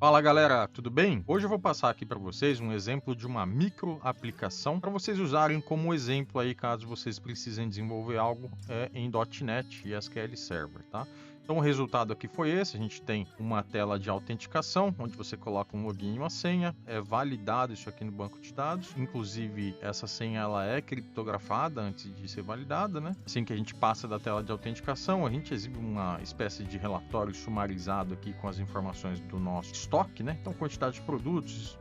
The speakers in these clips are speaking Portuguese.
Fala galera, tudo bem? Hoje eu vou passar aqui para vocês um exemplo de uma micro aplicação para vocês usarem como exemplo aí caso vocês precisem desenvolver algo em .NET e SQL Server, tá? Então o resultado aqui foi esse, a gente tem uma tela de autenticação, onde você coloca um login e uma senha, é validado isso aqui no banco de dados, inclusive essa senha ela é criptografada antes de ser validada, né? Assim que a gente passa da tela de autenticação, a gente exibe uma espécie de relatório sumarizado aqui com as informações do nosso estoque, né? Então quantidade de produtos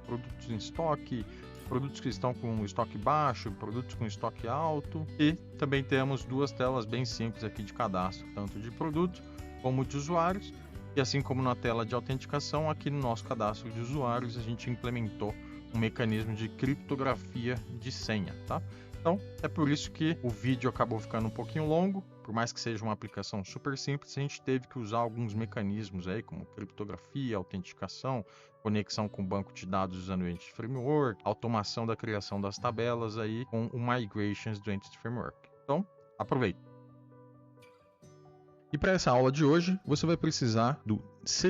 em estoque, produtos que estão com estoque baixo, produtos com estoque alto, e também temos duas telas bem simples aqui de cadastro, tanto de produto como de usuários, e assim como na tela de autenticação, aqui no nosso cadastro de usuários a gente implementou um mecanismo de criptografia de senha, tá? Então é por isso que o vídeo acabou ficando um pouquinho longo, por mais que seja uma aplicação super simples, a gente teve que usar alguns mecanismos aí, como criptografia, autenticação, conexão com o banco de dados usando o Entity Framework, automação da criação das tabelas aí com o Migrations do Entity Framework. Então, aproveita! E para essa aula de hoje, você vai precisar do C#.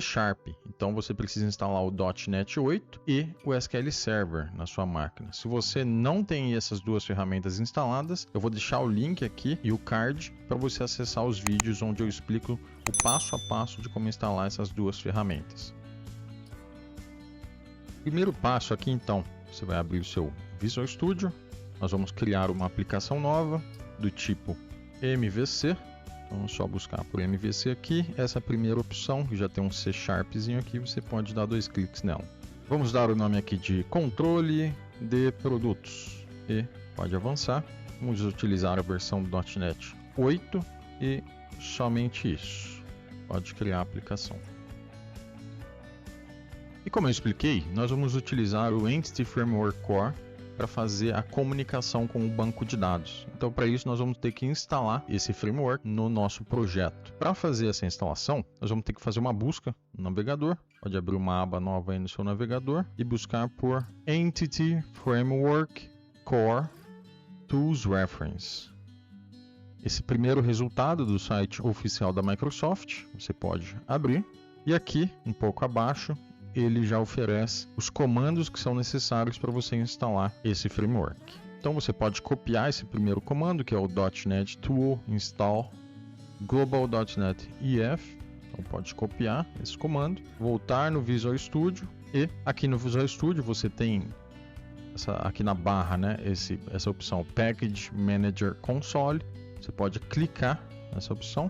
Então você precisa instalar o .NET 8 e o SQL Server na sua máquina. Se você não tem essas duas ferramentas instaladas, eu vou deixar o link aqui e o card para você acessar os vídeos onde eu explico o passo a passo de como instalar essas duas ferramentas. Primeiro passo aqui então, você vai abrir o seu Visual Studio. Nós vamos criar uma aplicação nova do tipo MVC. Vamos só buscar por MVC aqui, essa primeira opção, que já tem um C#zinho aqui, você pode dar 2 cliques nela. Vamos dar o nome aqui de controle de produtos e pode avançar. Vamos utilizar a versão do .NET 8 e somente isso. Pode criar a aplicação. E como eu expliquei, nós vamos utilizar o Entity Framework Core para fazer a comunicação com o banco de dados. Então, para isso, nós vamos ter que instalar esse framework no nosso projeto. Para fazer essa instalação, nós vamos ter que fazer uma busca no navegador. Pode abrir uma aba nova aí no seu navegador e buscar por Entity Framework Core Tools Reference. Esse primeiro resultado do site oficial da Microsoft, você pode abrir. E aqui, um pouco abaixo, ele já oferece os comandos que são necessários para você instalar esse framework. Então você pode copiar esse primeiro comando, que é o .NET Tool Install Global.NET EF. Então pode copiar esse comando, voltar no Visual Studio e aqui no Visual Studio você tem aqui na barra, né, essa opção Package Manager Console. Você pode clicar nessa opção,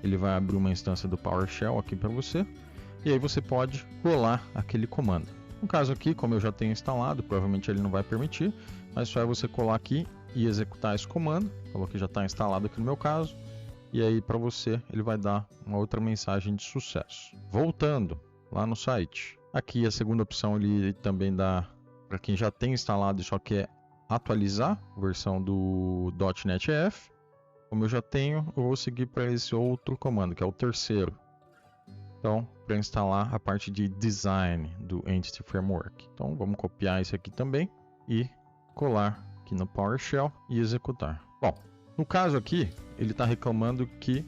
ele vai abrir uma instância do PowerShell aqui para você. E aí você pode rolar aquele comando. No caso aqui, como eu já tenho instalado, provavelmente ele não vai permitir, mas só é você colar aqui e executar esse comando. Falou que já está instalado aqui no meu caso. E aí para você ele vai dar uma outra mensagem de sucesso. Voltando lá no site. Aqui a segunda opção ele também dá para quem já tem instalado e só quer atualizar a versão do .NET EF. Como eu já tenho, eu vou seguir para esse outro comando, que é o terceiro. Então, para instalar a parte de design do Entity Framework. Então, vamos copiar isso aqui também e colar aqui no PowerShell e executar. Bom, no caso aqui, ele está reclamando que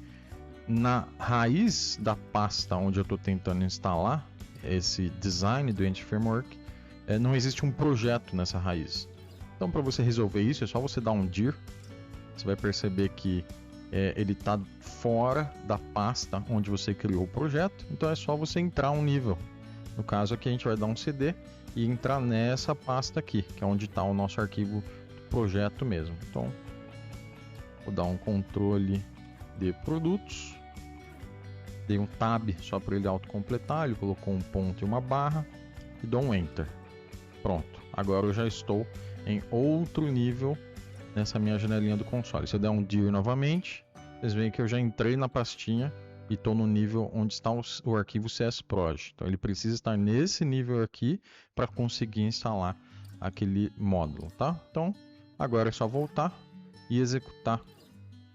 na raiz da pasta onde eu estou tentando instalar esse design do Entity Framework, não existe um projeto nessa raiz. Então, para você resolver isso, é só você dar um dir. Você vai perceber que ele está fora da pasta onde você criou o projeto, então é só você entrar um nível. No caso aqui a gente vai dar um CD e entrar nessa pasta aqui, que é onde está o nosso arquivo do projeto mesmo. Então vou dar um controle de produtos, dei um tab só para ele autocompletar, ele colocou um ponto e uma barra e dou um enter. Pronto, agora eu já estou em outro nível nessa minha janelinha do console. Se eu der um dir novamente, vocês veem que eu já entrei na pastinha e estou no nível onde está o arquivo CSproj. Então ele precisa estar nesse nível aqui para conseguir instalar aquele módulo, tá? Então agora é só voltar e executar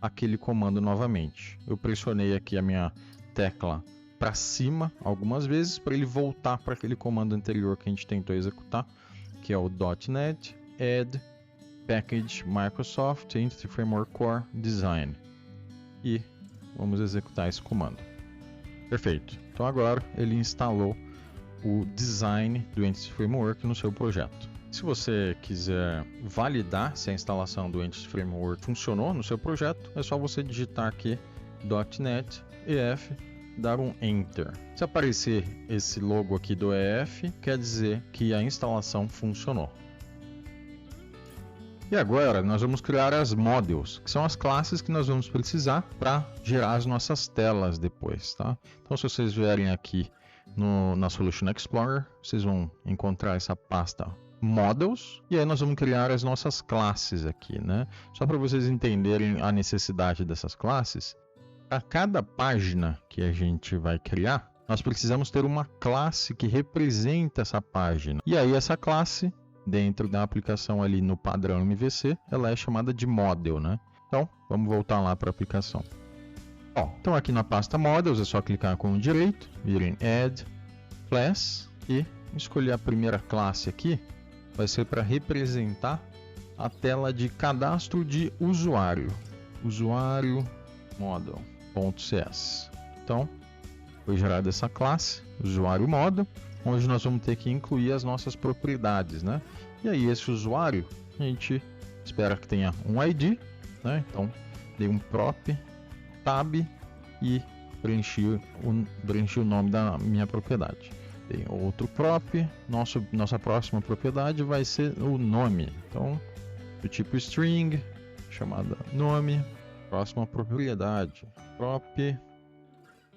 aquele comando novamente. Eu pressionei aqui a minha tecla para cima algumas vezes para ele voltar para aquele comando anterior que a gente tentou executar, que é o .NET Add Package Microsoft Entity Framework Core Design. E vamos executar esse comando. Perfeito. Então agora ele instalou o design do Entity Framework no seu projeto. Se você quiser validar se a instalação do Entity Framework funcionou no seu projeto, é só você digitar aqui .NET EF, dar um Enter. Se aparecer esse logo aqui do EF, quer dizer que a instalação funcionou. E agora nós vamos criar as models, que são as classes que nós vamos precisar para gerar as nossas telas depois, tá? Então, se vocês vierem aqui na Solution Explorer, vocês vão encontrar essa pasta Models, e aí nós vamos criar as nossas classes aqui, né? Só para vocês entenderem a necessidade dessas classes, a cada página que a gente vai criar, nós precisamos ter uma classe que representa essa página. E aí essa classe, dentro da aplicação ali no padrão MVC, ela é chamada de Model, né? Então, vamos voltar lá para a aplicação. Então aqui na pasta Models, é só clicar com o direito, vir em Add, Class, e escolher a primeira classe aqui, vai ser para representar a tela de cadastro de usuário. Usuário model.cs. Então, foi gerada essa classe, usuário model, onde nós vamos ter que incluir as nossas propriedades, né? E aí esse usuário, a gente espera que tenha um ID, né? Então, dei um prop, tab e preenchi o nome da minha propriedade. Tem outro prop, nossa próxima propriedade vai ser o nome. Então, do tipo string, chamada nome, próxima propriedade, prop,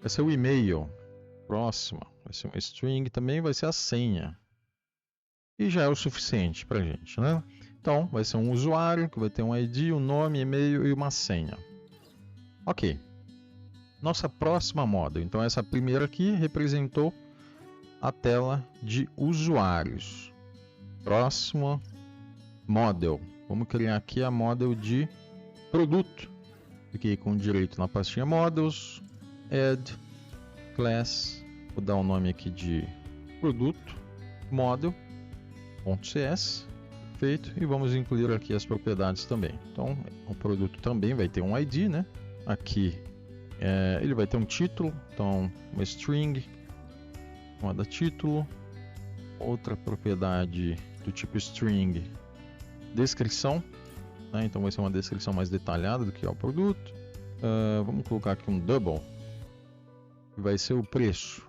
vai ser o e-mail, próxima, vai ser um string, também vai ser a senha. E já é o suficiente para a gente, né? Então, vai ser um usuário que vai ter um ID, um nome, e-mail e uma senha. Ok. Nossa próxima model, então essa primeira aqui representou a tela de usuários. Próximo model, vamos criar aqui a model de produto. Fiquei com direito na pastinha Models, Add, Class, vou dar o nome aqui de produto, model.cs, feito, e vamos incluir aqui as propriedades também. Então, o produto também vai ter um ID, né? Aqui ele vai ter um título, então uma string, moda título, outra propriedade do tipo string, descrição, né? Então vai ser uma descrição mais detalhada do que é o produto. Vamos colocar aqui um double, que vai ser o preço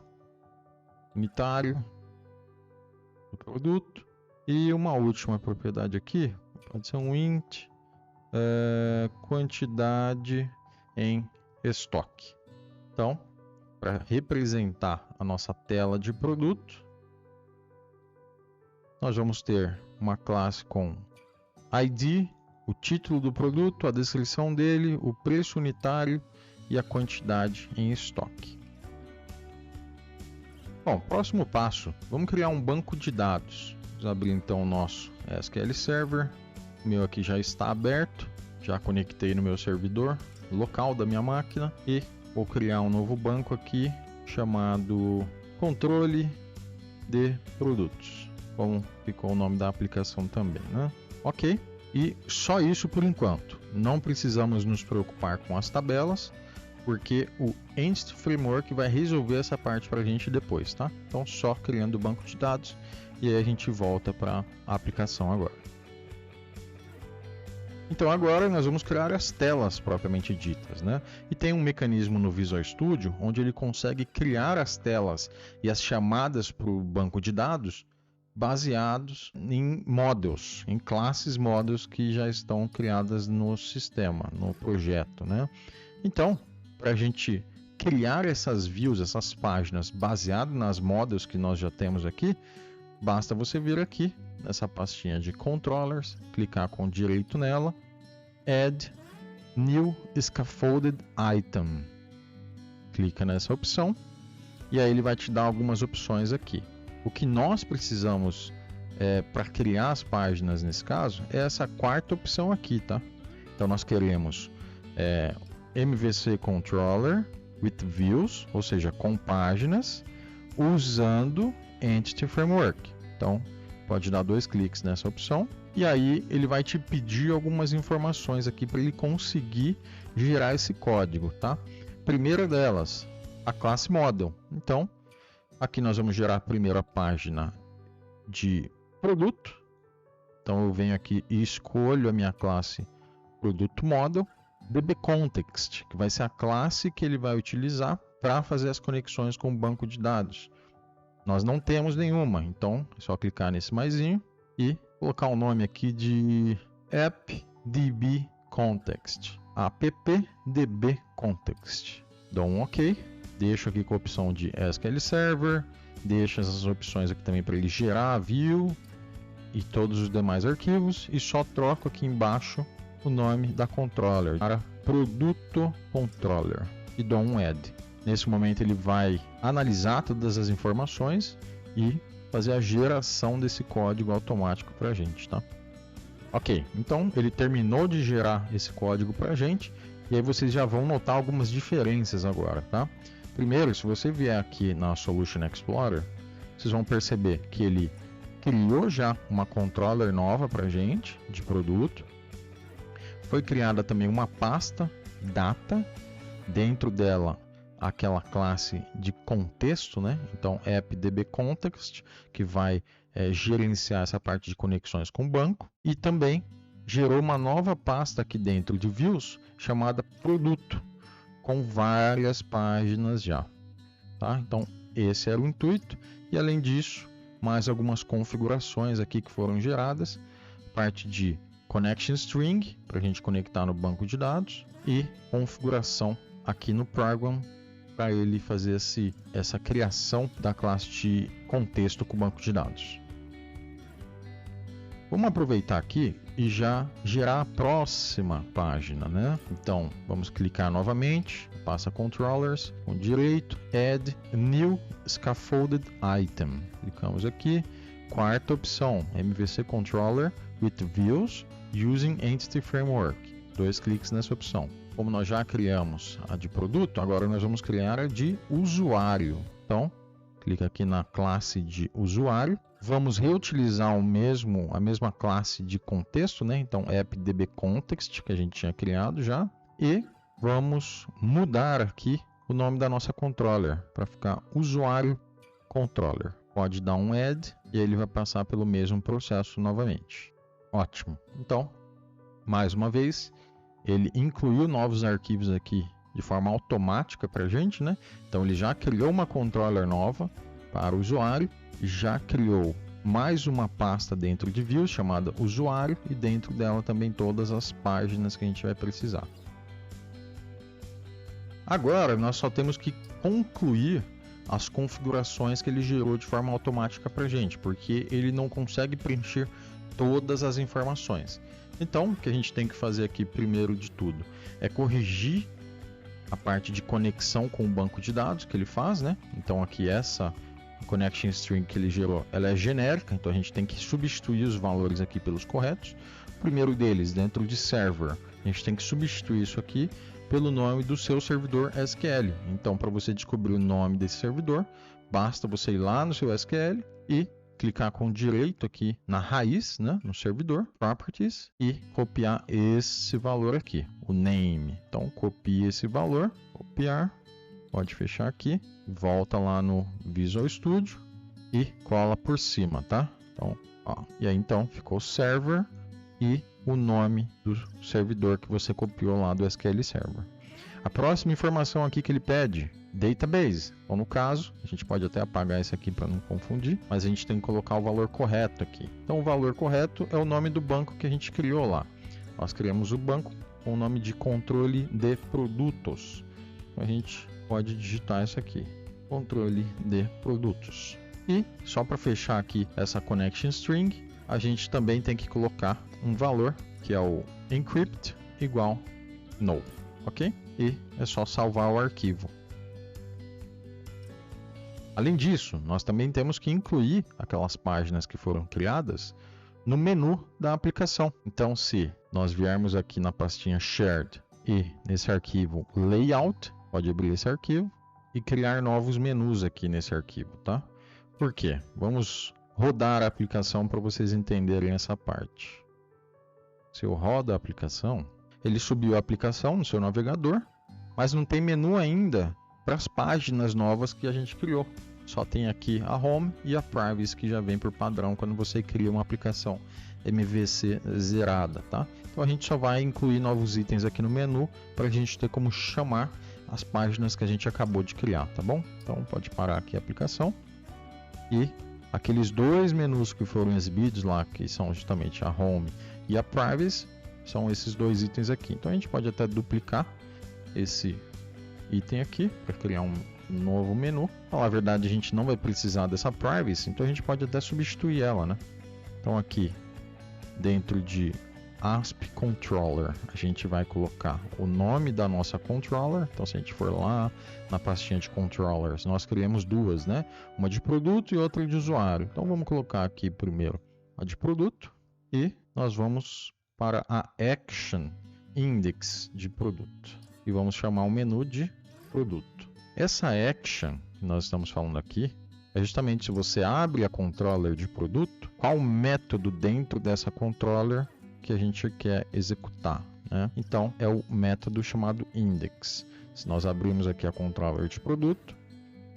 unitário do produto, e uma última propriedade aqui, pode ser um int, quantidade em estoque. Então, para representar a nossa tela de produto, nós vamos ter uma classe com ID, o título do produto, a descrição dele, o preço unitário e a quantidade em estoque. Bom, próximo passo, vamos criar um banco de dados. Vamos abrir então o nosso SQL Server. O meu aqui já está aberto, já conectei no meu servidor local da minha máquina e vou criar um novo banco aqui chamado controle de produtos, como ficou o nome da aplicação também, né? Ok, e só isso por enquanto. Não precisamos nos preocupar com as tabelas, porque o Entity Framework vai resolver essa parte para a gente depois, tá? Então só criando o banco de dados e aí a gente volta para a aplicação agora. Então agora nós vamos criar as telas propriamente ditas, né? E tem um mecanismo no Visual Studio onde ele consegue criar as telas e as chamadas para o banco de dados baseados em models, em classes models que já estão criadas no sistema, no projeto, né? Então, para a gente criar essas views, essas páginas baseadas nas models que nós já temos aqui, basta você vir aqui nessa pastinha de controllers, clicar com direito nela, Add New Scaffolded Item. Clica nessa opção e aí ele vai te dar algumas opções aqui. O que nós precisamos para criar as páginas nesse caso é essa quarta opção aqui, tá? Então nós queremos MVC Controller with Views, ou seja, com páginas, usando Entity Framework. Então pode dar 2 cliques nessa opção e aí ele vai te pedir algumas informações aqui para ele conseguir gerar esse código, tá? Primeira delas, a classe Model. Então Aqui nós vamos gerar primeiro a página de produto. Então eu venho aqui e escolho a minha classe Produto Model, DBContext, que vai ser a classe que ele vai utilizar para fazer as conexões com o banco de dados. Nós não temos nenhuma, então é só clicar nesse maisinho e colocar o nome aqui de AppDBContext, AppDBContext. Dou um OK, deixo aqui com a opção de SQL Server, deixo essas opções aqui também para ele gerar a view e todos os demais arquivos e só troco aqui embaixo o nome da controller para Produto Controller e dou um Add. Nesse momento ele vai analisar todas as informações e fazer a geração desse código automático para a gente, tá? Ok, então ele terminou de gerar esse código para a gente e aí vocês já vão notar algumas diferenças agora, tá? Primeiro, se você vier aqui na Solution Explorer, vocês vão perceber que ele criou já uma controller nova para a gente de produto. Foi criada também uma pasta data, dentro dela aquela classe de contexto, né? Então AppDBContext, que vai gerenciar essa parte de conexões com o banco, e também gerou uma nova pasta aqui dentro de views chamada produto, com várias páginas já, tá? Então esse era o intuito, e além disso mais algumas configurações aqui que foram geradas, parte de connection string para a gente conectar no banco de dados e configuração aqui no program para ele fazer essa criação da classe de contexto com o banco de dados. Vamos aproveitar aqui e já gerar a próxima página, né? Então vamos clicar novamente, passa Controllers, com direito, Add New Scaffolded Item. Clicamos aqui, quarta opção, MVC Controller with Views Using Entity Framework. 2 cliques nessa opção. Como nós já criamos a de produto, agora nós vamos criar a de usuário. Então, clica aqui na classe de usuário. Vamos reutilizar a mesma classe de contexto, né? Então, AppDBContext, que a gente tinha criado já. E vamos mudar aqui o nome da nossa controller para ficar usuário controller. Pode dar um add e ele vai passar pelo mesmo processo novamente. Ótimo. Então, mais uma vez, ele incluiu novos arquivos aqui de forma automática para a gente, né? Então ele já criou uma controller nova para o usuário, já criou mais uma pasta dentro de views chamada usuário e dentro dela também todas as páginas que a gente vai precisar. Agora nós só temos que concluir as configurações que ele gerou de forma automática para a gente, porque ele não consegue preencher todas as informações. Então, o que a gente tem que fazer aqui primeiro de tudo é corrigir a parte de conexão com o banco de dados que ele faz, né? Então aqui essa connection string que ele gerou, ela é genérica, então a gente tem que substituir os valores aqui pelos corretos. O primeiro deles, dentro de server, a gente tem que substituir isso aqui pelo nome do seu servidor SQL. Então, para você descobrir o nome desse servidor, basta você ir lá no seu SQL e clicar com direito aqui na raiz, né, no servidor, Properties, e copiar esse valor aqui, o name. Então, copia esse valor, copiar, pode fechar aqui, volta lá no Visual Studio e cola por cima, tá? Então, ó, e aí então ficou server e o nome do servidor que você copiou lá do SQL Server. A próxima informação aqui que ele pede, database. Então, no caso, a gente pode até apagar isso aqui para não confundir, mas a gente tem que colocar o valor correto aqui. Então, o valor correto é o nome do banco que a gente criou lá. Nós criamos o banco com o nome de controle de produtos. Então, a gente pode digitar isso aqui, controle de produtos. E só para fechar aqui essa connection string, a gente também tem que colocar um valor que é o encrypt igual no, ok? E é só salvar o arquivo. Além disso, nós também temos que incluir aquelas páginas que foram criadas no menu da aplicação. Então, se nós viermos aqui na pastinha Shared e nesse arquivo Layout, pode abrir esse arquivo e criar novos menus aqui nesse arquivo, tá? Por quê? Vamos rodar a aplicação para vocês entenderem essa parte. Se eu rodo a aplicação, ele subiu a aplicação no seu navegador, mas não tem menu ainda para as páginas novas que a gente criou. só tem aqui a Home e a Privacy, que já vem por padrão quando você cria uma aplicação MVC zerada, tá? Então a gente só vai incluir novos itens aqui no menu para a gente ter como chamar as páginas que a gente acabou de criar, tá bom? Então pode parar aqui a aplicação e aqueles dois menus que foram exibidos lá, que são justamente a Home e a Privacy, são esses dois itens aqui. Então a gente pode até duplicar esse item aqui para criar um novo menu. Então, na verdade, a gente não vai precisar dessa Privacy, então a gente pode até substituir ela, né? Então aqui dentro de ASP Controller, a gente vai colocar o nome da nossa controller. Então, se a gente for lá na pastinha de controllers, nós criamos duas, né? Uma de produto e outra de usuário. Então, vamos colocar aqui primeiro a de produto e nós vamos para a Action Index de produto e vamos chamar o menu de produto. Essa Action que nós estamos falando aqui é justamente se você abre a controller de produto, qual método dentro dessa controller que a gente quer executar, né? Então é o método chamado index. Se nós abrirmos aqui a controller de produto,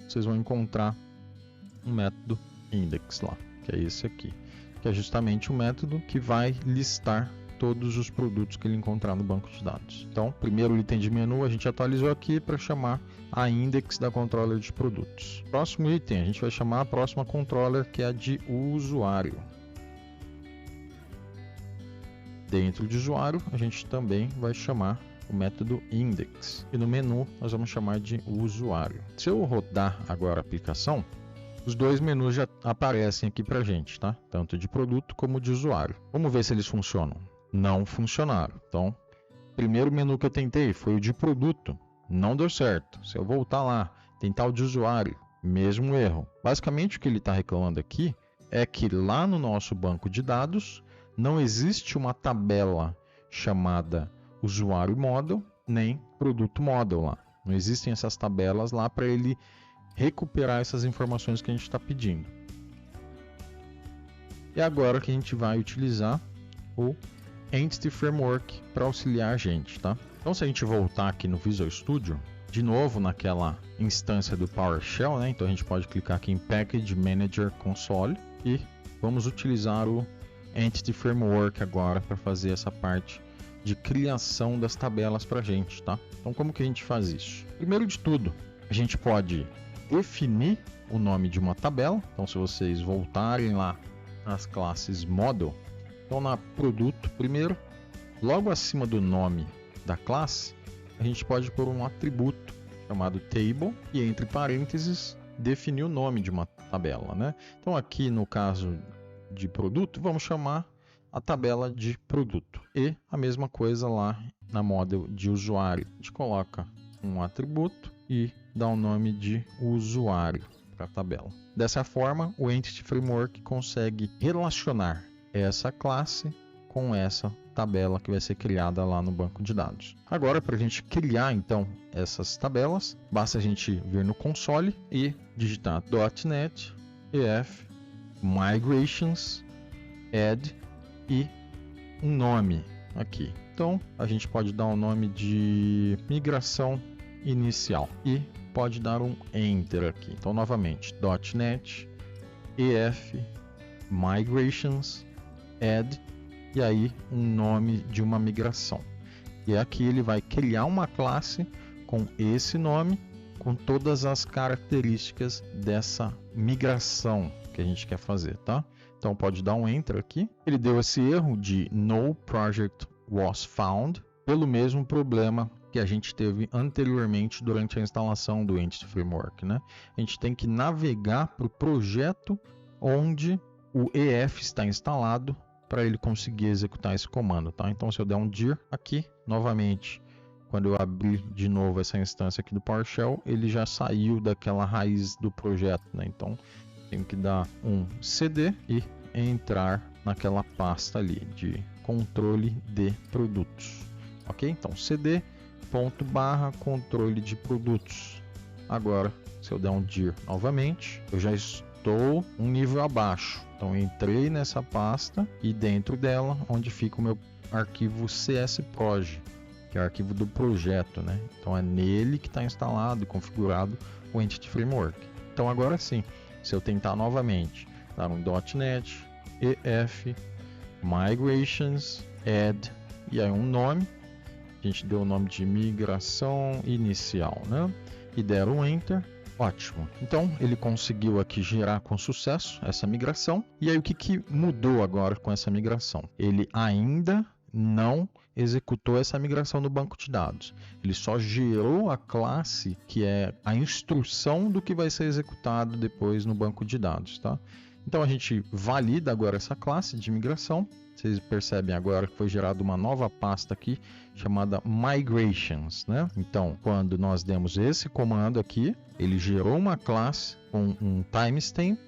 vocês vão encontrar um método index lá, que é esse aqui, que é justamente o método que vai listar todos os produtos que ele encontrar no banco de dados. Então, primeiro item de menu a gente atualizou aqui para chamar a index da controller de produtos. Próximo item a gente vai chamar a próxima controller, que é a de usuário. Dentro de usuário, a gente também vai chamar o método index. E no menu, nós vamos chamar de usuário. Se eu rodar agora a aplicação, os dois menus já aparecem aqui para a gente, tá? Tanto de produto como de usuário. Vamos ver se eles funcionam. Não funcionaram. Então, o primeiro menu que eu tentei foi o de produto. Não deu certo. Se eu voltar lá, tentar o de usuário, mesmo erro. Basicamente, o que ele está reclamando aqui é que lá no nosso banco de dados não existe uma tabela chamada usuário model nem produto model lá. Não existem essas tabelas lá para ele recuperar essas informações que a gente está pedindo. E agora que a gente vai utilizar o Entity Framework para auxiliar a gente, tá? Então, se a gente voltar aqui no Visual Studio, de novo naquela instância do PowerShell, né? Então a gente pode clicar aqui em Package Manager Console e vamos utilizar o Entity Framework agora para fazer essa parte de criação das tabelas para a gente, tá? Então, como que a gente faz isso? Primeiro de tudo, a gente pode definir o nome de uma tabela. Então, se vocês voltarem lá nas classes Model, então na produto primeiro, logo acima do nome da classe, a gente pode pôr um atributo chamado table e entre parênteses definir o nome de uma tabela, né? Então aqui no caso de produto, vamos chamar a tabela de produto. E a mesma coisa lá na model de usuário. A gente coloca um atributo e dá o nome de usuário para a tabela. Dessa forma, o Entity Framework consegue relacionar essa classe com essa tabela que vai ser criada lá no banco de dados. Agora, para a gente criar então essas tabelas, basta a gente vir no console e digitar .NET EF Migrations Add e um nome aqui. Então, a gente pode dar um nome de migração inicial e pode dar um Enter aqui. Então, novamente, .NET EF Migrations Add e aí um nome de uma migração. E aqui ele vai criar uma classe com esse nome, com todas as características dessa migração que a gente quer fazer, tá? Então pode dar um Enter aqui. Ele deu esse erro de No Project Was Found, pelo mesmo problema que a gente teve anteriormente durante a instalação do Entity Framework, né? A gente tem que navegar para o projeto onde o EF está instalado para ele conseguir executar esse comando, tá? Então, se eu der um dir aqui, novamente, quando eu abrir de novo essa instância aqui do PowerShell, ele já saiu daquela raiz do projeto, né? Então, tenho que dar um cd e entrar naquela pasta ali de controle de produtos, ok? Então, cd /controle de produtos. Agora, se eu der um dir novamente, eu já estou um nível abaixo. Então, eu entrei nessa pasta e dentro dela, onde fica o meu arquivo csproj, que é o arquivo do projeto, né? Então, é nele que está instalado e configurado o Entity Framework. Então agora sim, se eu tentar novamente dar um .NET EF Migrations Add e aí um nome, a gente deu o nome de migração inicial, né? E der um Enter, ótimo. Então ele conseguiu aqui gerar com sucesso essa migração. E aí o que mudou agora com essa migração? Ele ainda não executou essa migração no banco de dados. Ele só gerou a classe que é a instrução do que vai ser executado depois no banco de dados, tá? Então a gente valida agora essa classe de migração. Vocês percebem agora que foi gerada uma nova pasta aqui chamada Migrations, né? Então, quando nós demos esse comando aqui, ele gerou uma classe com um timestamp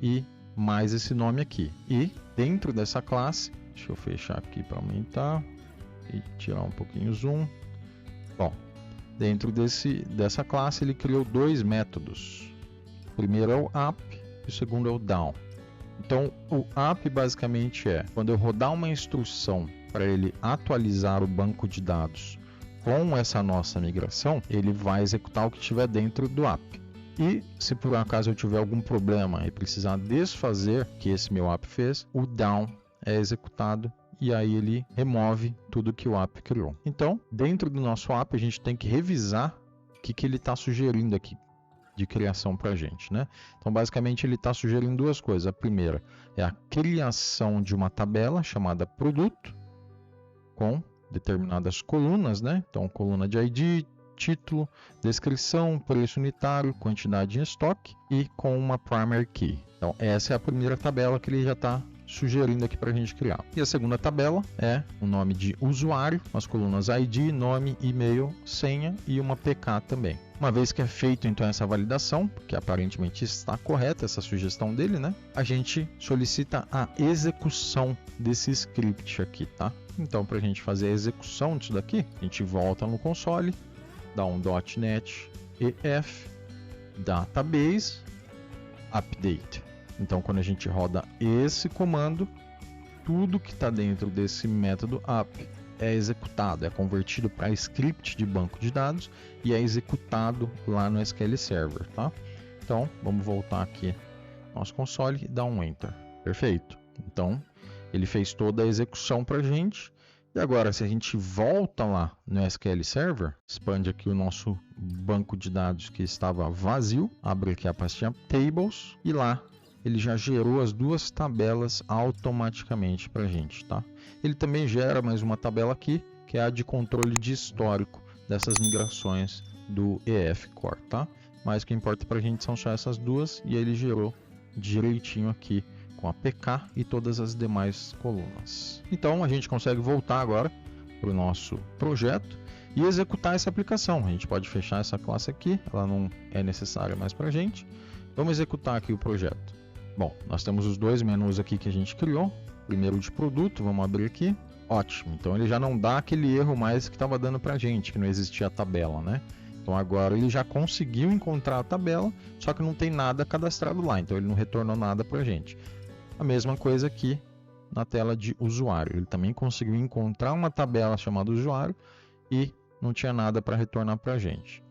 e mais esse nome aqui. E dentro dessa classe, deixa eu fechar aqui para aumentar e tirar um pouquinho o zoom. Bom, dentro dessa classe ele criou dois métodos. O primeiro é o up e o segundo é o down. Então, o up basicamente é quando eu rodar uma instrução para ele atualizar o banco de dados com essa nossa migração, ele vai executar o que estiver dentro do up. E se por acaso eu tiver algum problema e precisar desfazer o que esse meu app fez, o down é executado e aí ele remove tudo que o app criou. Então, dentro do nosso app, a gente tem que revisar o que ele está sugerindo aqui de criação para a gente, né? Então, basicamente, ele está sugerindo duas coisas. A primeira é a criação de uma tabela chamada produto com determinadas colunas, né? Então, coluna de ID, título, descrição, preço unitário, quantidade em estoque e com uma primary key. Então, essa é a primeira tabela que ele já está sugerindo aqui para a gente criar. E a segunda tabela é o nome de usuário, as colunas ID, nome, e-mail, senha e uma PK também. Uma vez que é feito então essa validação, que aparentemente está correta essa sugestão dele, né? A gente solicita a execução desse script aqui, tá? Então, para a gente fazer a execução disso daqui, a gente volta no console, dá um .NET EF Database Update. Então, quando a gente roda esse comando, tudo que está dentro desse método up é executado, é convertido para script de banco de dados e é executado lá no SQL Server, tá? Então, vamos voltar aqui no nosso console e dar um Enter. Perfeito. Então, ele fez toda a execução para a gente. E agora, se a gente volta lá no SQL Server, expande aqui o nosso banco de dados que estava vazio, abre aqui a pastinha Tables e lá ele já gerou as duas tabelas automaticamente para a gente, tá? Ele também gera mais uma tabela aqui, que é a de controle de histórico dessas migrações do EF Core, tá? Mas o que importa para a gente são só essas duas e ele gerou direitinho aqui com a PK e todas as demais colunas. Então a gente consegue voltar agora para o nosso projeto e executar essa aplicação. A gente pode fechar essa classe aqui, ela não é necessária mais para a gente. Vamos executar aqui o projeto. Bom, nós temos os dois menus aqui que a gente criou. Primeiro de produto, vamos abrir aqui. Ótimo, então ele já não dá aquele erro mais que estava dando para a gente, que não existia a tabela, né? Então agora ele já conseguiu encontrar a tabela, só que não tem nada cadastrado lá, então ele não retornou nada para a gente. A mesma coisa aqui na tela de usuário. Ele também conseguiu encontrar uma tabela chamada usuário e não tinha nada para retornar para a gente.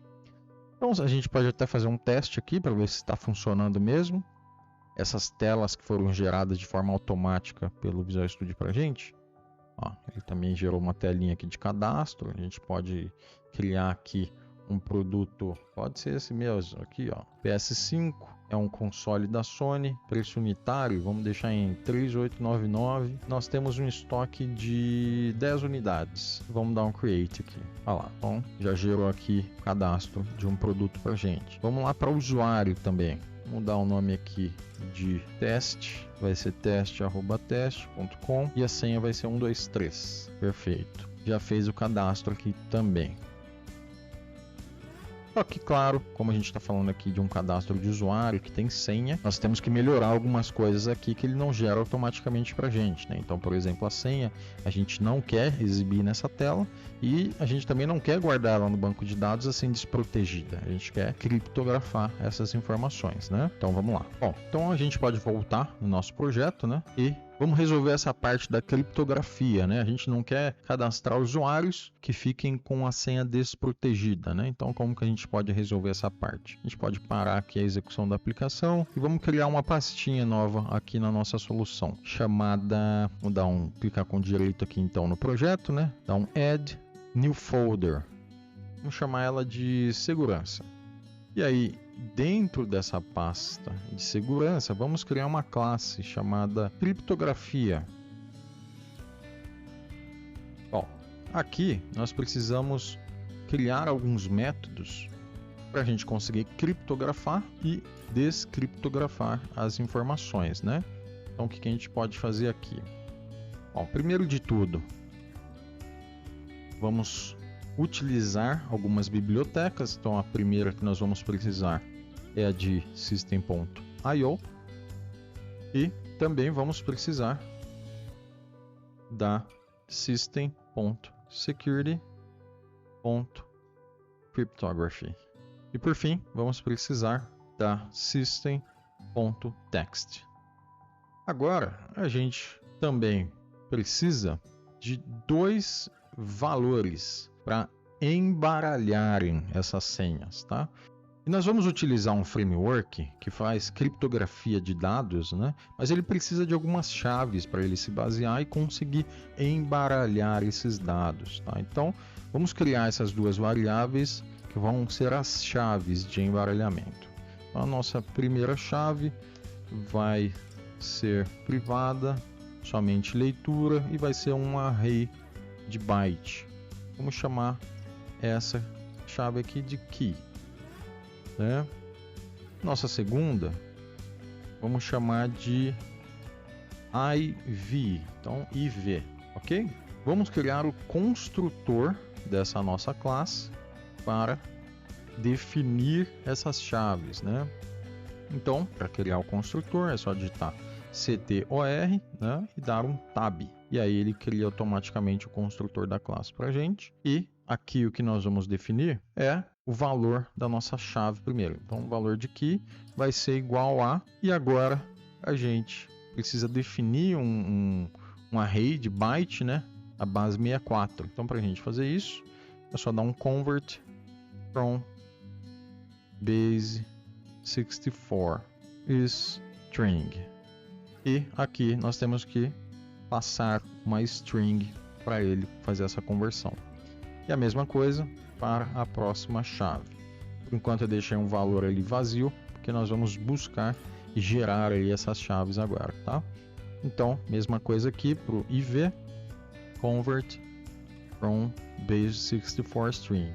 Então a gente pode até fazer um teste aqui para ver se está funcionando mesmo. Essas telas que foram geradas de forma automática pelo Visual Studio para a gente. Ó, ele também gerou uma telinha aqui de cadastro. A gente pode criar aqui um produto, pode ser esse mesmo aqui, ó, PS5, é um console da Sony, preço unitário, vamos deixar em 3.899. Nós temos um estoque de 10 unidades. Vamos dar um create aqui. Olha lá, então já gerou aqui o cadastro de um produto pra gente. Vamos lá para o usuário também. Vamos dar o nome aqui de teste, vai ser teste@teste.com e a senha vai ser 123. Perfeito. Já fez o cadastro aqui também. Só que, claro, como a gente está falando aqui de um cadastro de usuário que tem senha, nós temos que melhorar algumas coisas aqui que ele não gera automaticamente para a gente, né? Então, por exemplo, a senha a gente não quer exibir nessa tela e a gente também não quer guardar ela no banco de dados assim desprotegida. A gente quer criptografar essas informações, né? Então, vamos lá. Bom, então a gente pode voltar no nosso projeto, né? E Vamos resolver essa parte da criptografia, né? A gente não quer cadastrar usuários que fiquem com a senha desprotegida, né? Então, como que a gente pode resolver essa parte? A gente pode parar aqui a execução da aplicação e vamos criar uma pastinha nova aqui na nossa solução, chamada... Vou clicar com direito aqui então no projeto, né? Dar um Add New Folder. Vamos chamar ela de segurança. E aí, dentro dessa pasta de segurança, vamos criar uma classe chamada criptografia. Bom, aqui nós precisamos criar alguns métodos para a gente conseguir criptografar e descriptografar as informações, né? Então, o que a gente pode fazer aqui? Bom, primeiro de tudo, vamos utilizar algumas bibliotecas. Então, a primeira que nós vamos precisar é a de system.io e também vamos precisar da system.security.cryptography. E por fim, vamos precisar da system.text. Agora, a gente também precisa de dois valores para embaralharem essas senhas, tá? E nós vamos utilizar um framework que faz criptografia de dados, né? Mas ele precisa de algumas chaves para ele se basear e conseguir embaralhar esses dados, tá? Então, vamos criar essas duas variáveis que vão ser as chaves de embaralhamento. Então, a nossa primeira chave vai ser privada, somente leitura, e vai ser um array de byte. Vamos chamar essa chave aqui de key, né? Nossa segunda, vamos chamar de IV, então IV, ok? Vamos criar o construtor dessa nossa classe para definir essas chaves, né? Então, para criar o construtor é só digitar ctor, né, e dar um tab. E aí ele cria automaticamente o construtor da classe para a gente. E aqui o que nós vamos definir é o valor da nossa chave primeiro. Então o valor de key vai ser igual a... E agora a gente precisa definir um array de byte, né, a base 64. Então para a gente fazer isso, é só dar um convert from base 64 is string. E aqui nós temos que passar uma string para ele fazer essa conversão. E a mesma coisa para a próxima chave. Por enquanto eu deixei um valor ali vazio, porque nós vamos buscar e gerar aí essas chaves agora, tá? Então, mesma coisa aqui para o IV, convert from base 64 string.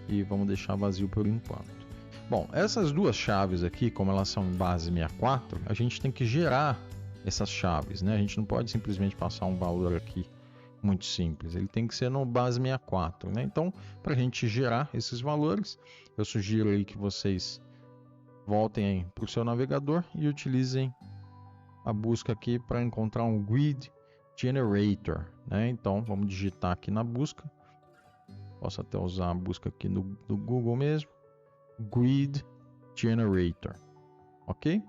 E vamos deixar vazio por enquanto. Bom, essas duas chaves aqui, como elas são em base 64, a gente tem que gerar essas chaves, né? A gente não pode simplesmente passar um valor aqui muito simples, ele tem que ser no base 64, né? Então, para a gente gerar esses valores, eu sugiro aí que vocês voltem para o seu navegador e utilizem a busca aqui para encontrar um grid generator, né? Então, vamos digitar aqui na busca, posso até usar a busca aqui do Google mesmo, grid generator, ok?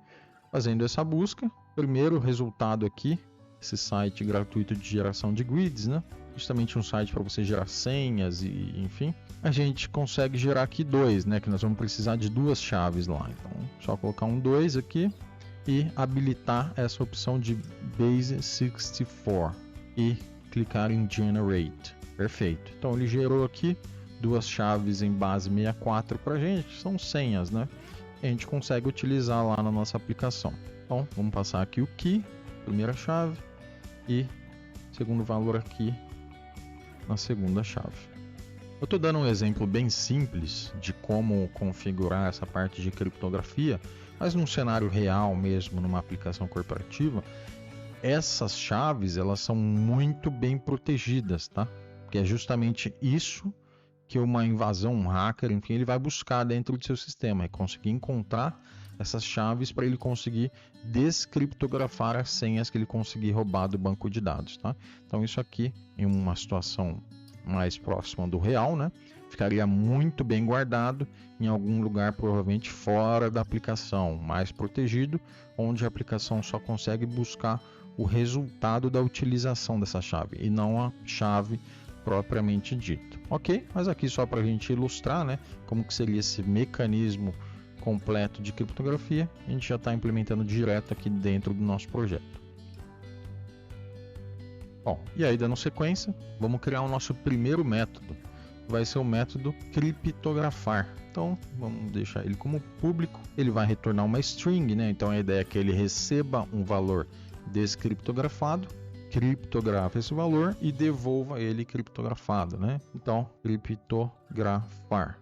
Fazendo essa busca, primeiro resultado aqui, esse site gratuito de geração de grids, né? Justamente um site para você gerar senhas e enfim. A gente consegue gerar aqui dois, né? Que nós vamos precisar de duas chaves lá. Então, só colocar um 2 aqui e habilitar essa opção de base 64 e clicar em generate. Perfeito. Então ele gerou aqui duas chaves em base 64 para a gente, são senhas, né? E a gente consegue utilizar lá na nossa aplicação. Então, vamos passar aqui o key, primeira chave, e segundo valor aqui na segunda chave. Eu estou dando um exemplo bem simples de como configurar essa parte de criptografia, mas num cenário real mesmo, numa aplicação corporativa, essas chaves elas são muito bem protegidas, tá? Porque é justamente isso que uma invasão, um hacker, enfim, ele vai buscar dentro do seu sistema, é conseguir encontrar essas chaves para ele conseguir descriptografar as senhas que ele conseguir roubar do banco de dados, tá? Então isso aqui, em uma situação mais próxima do real, né, ficaria muito bem guardado em algum lugar provavelmente fora da aplicação, mais protegido, onde a aplicação só consegue buscar o resultado da utilização dessa chave e não a chave propriamente dita. Ok? Mas aqui só para a gente ilustrar, né, como que seria esse mecanismo completo de criptografia, a gente já está implementando direto aqui dentro do nosso projeto. Bom, e aí dando sequência, vamos criar o nosso primeiro método. Vai ser o método criptografar. Então, vamos deixar ele como público. Ele vai retornar uma string, né? Então a ideia é que ele receba um valor descriptografado, criptografa esse valor e devolva ele criptografado, né? Então, criptografar.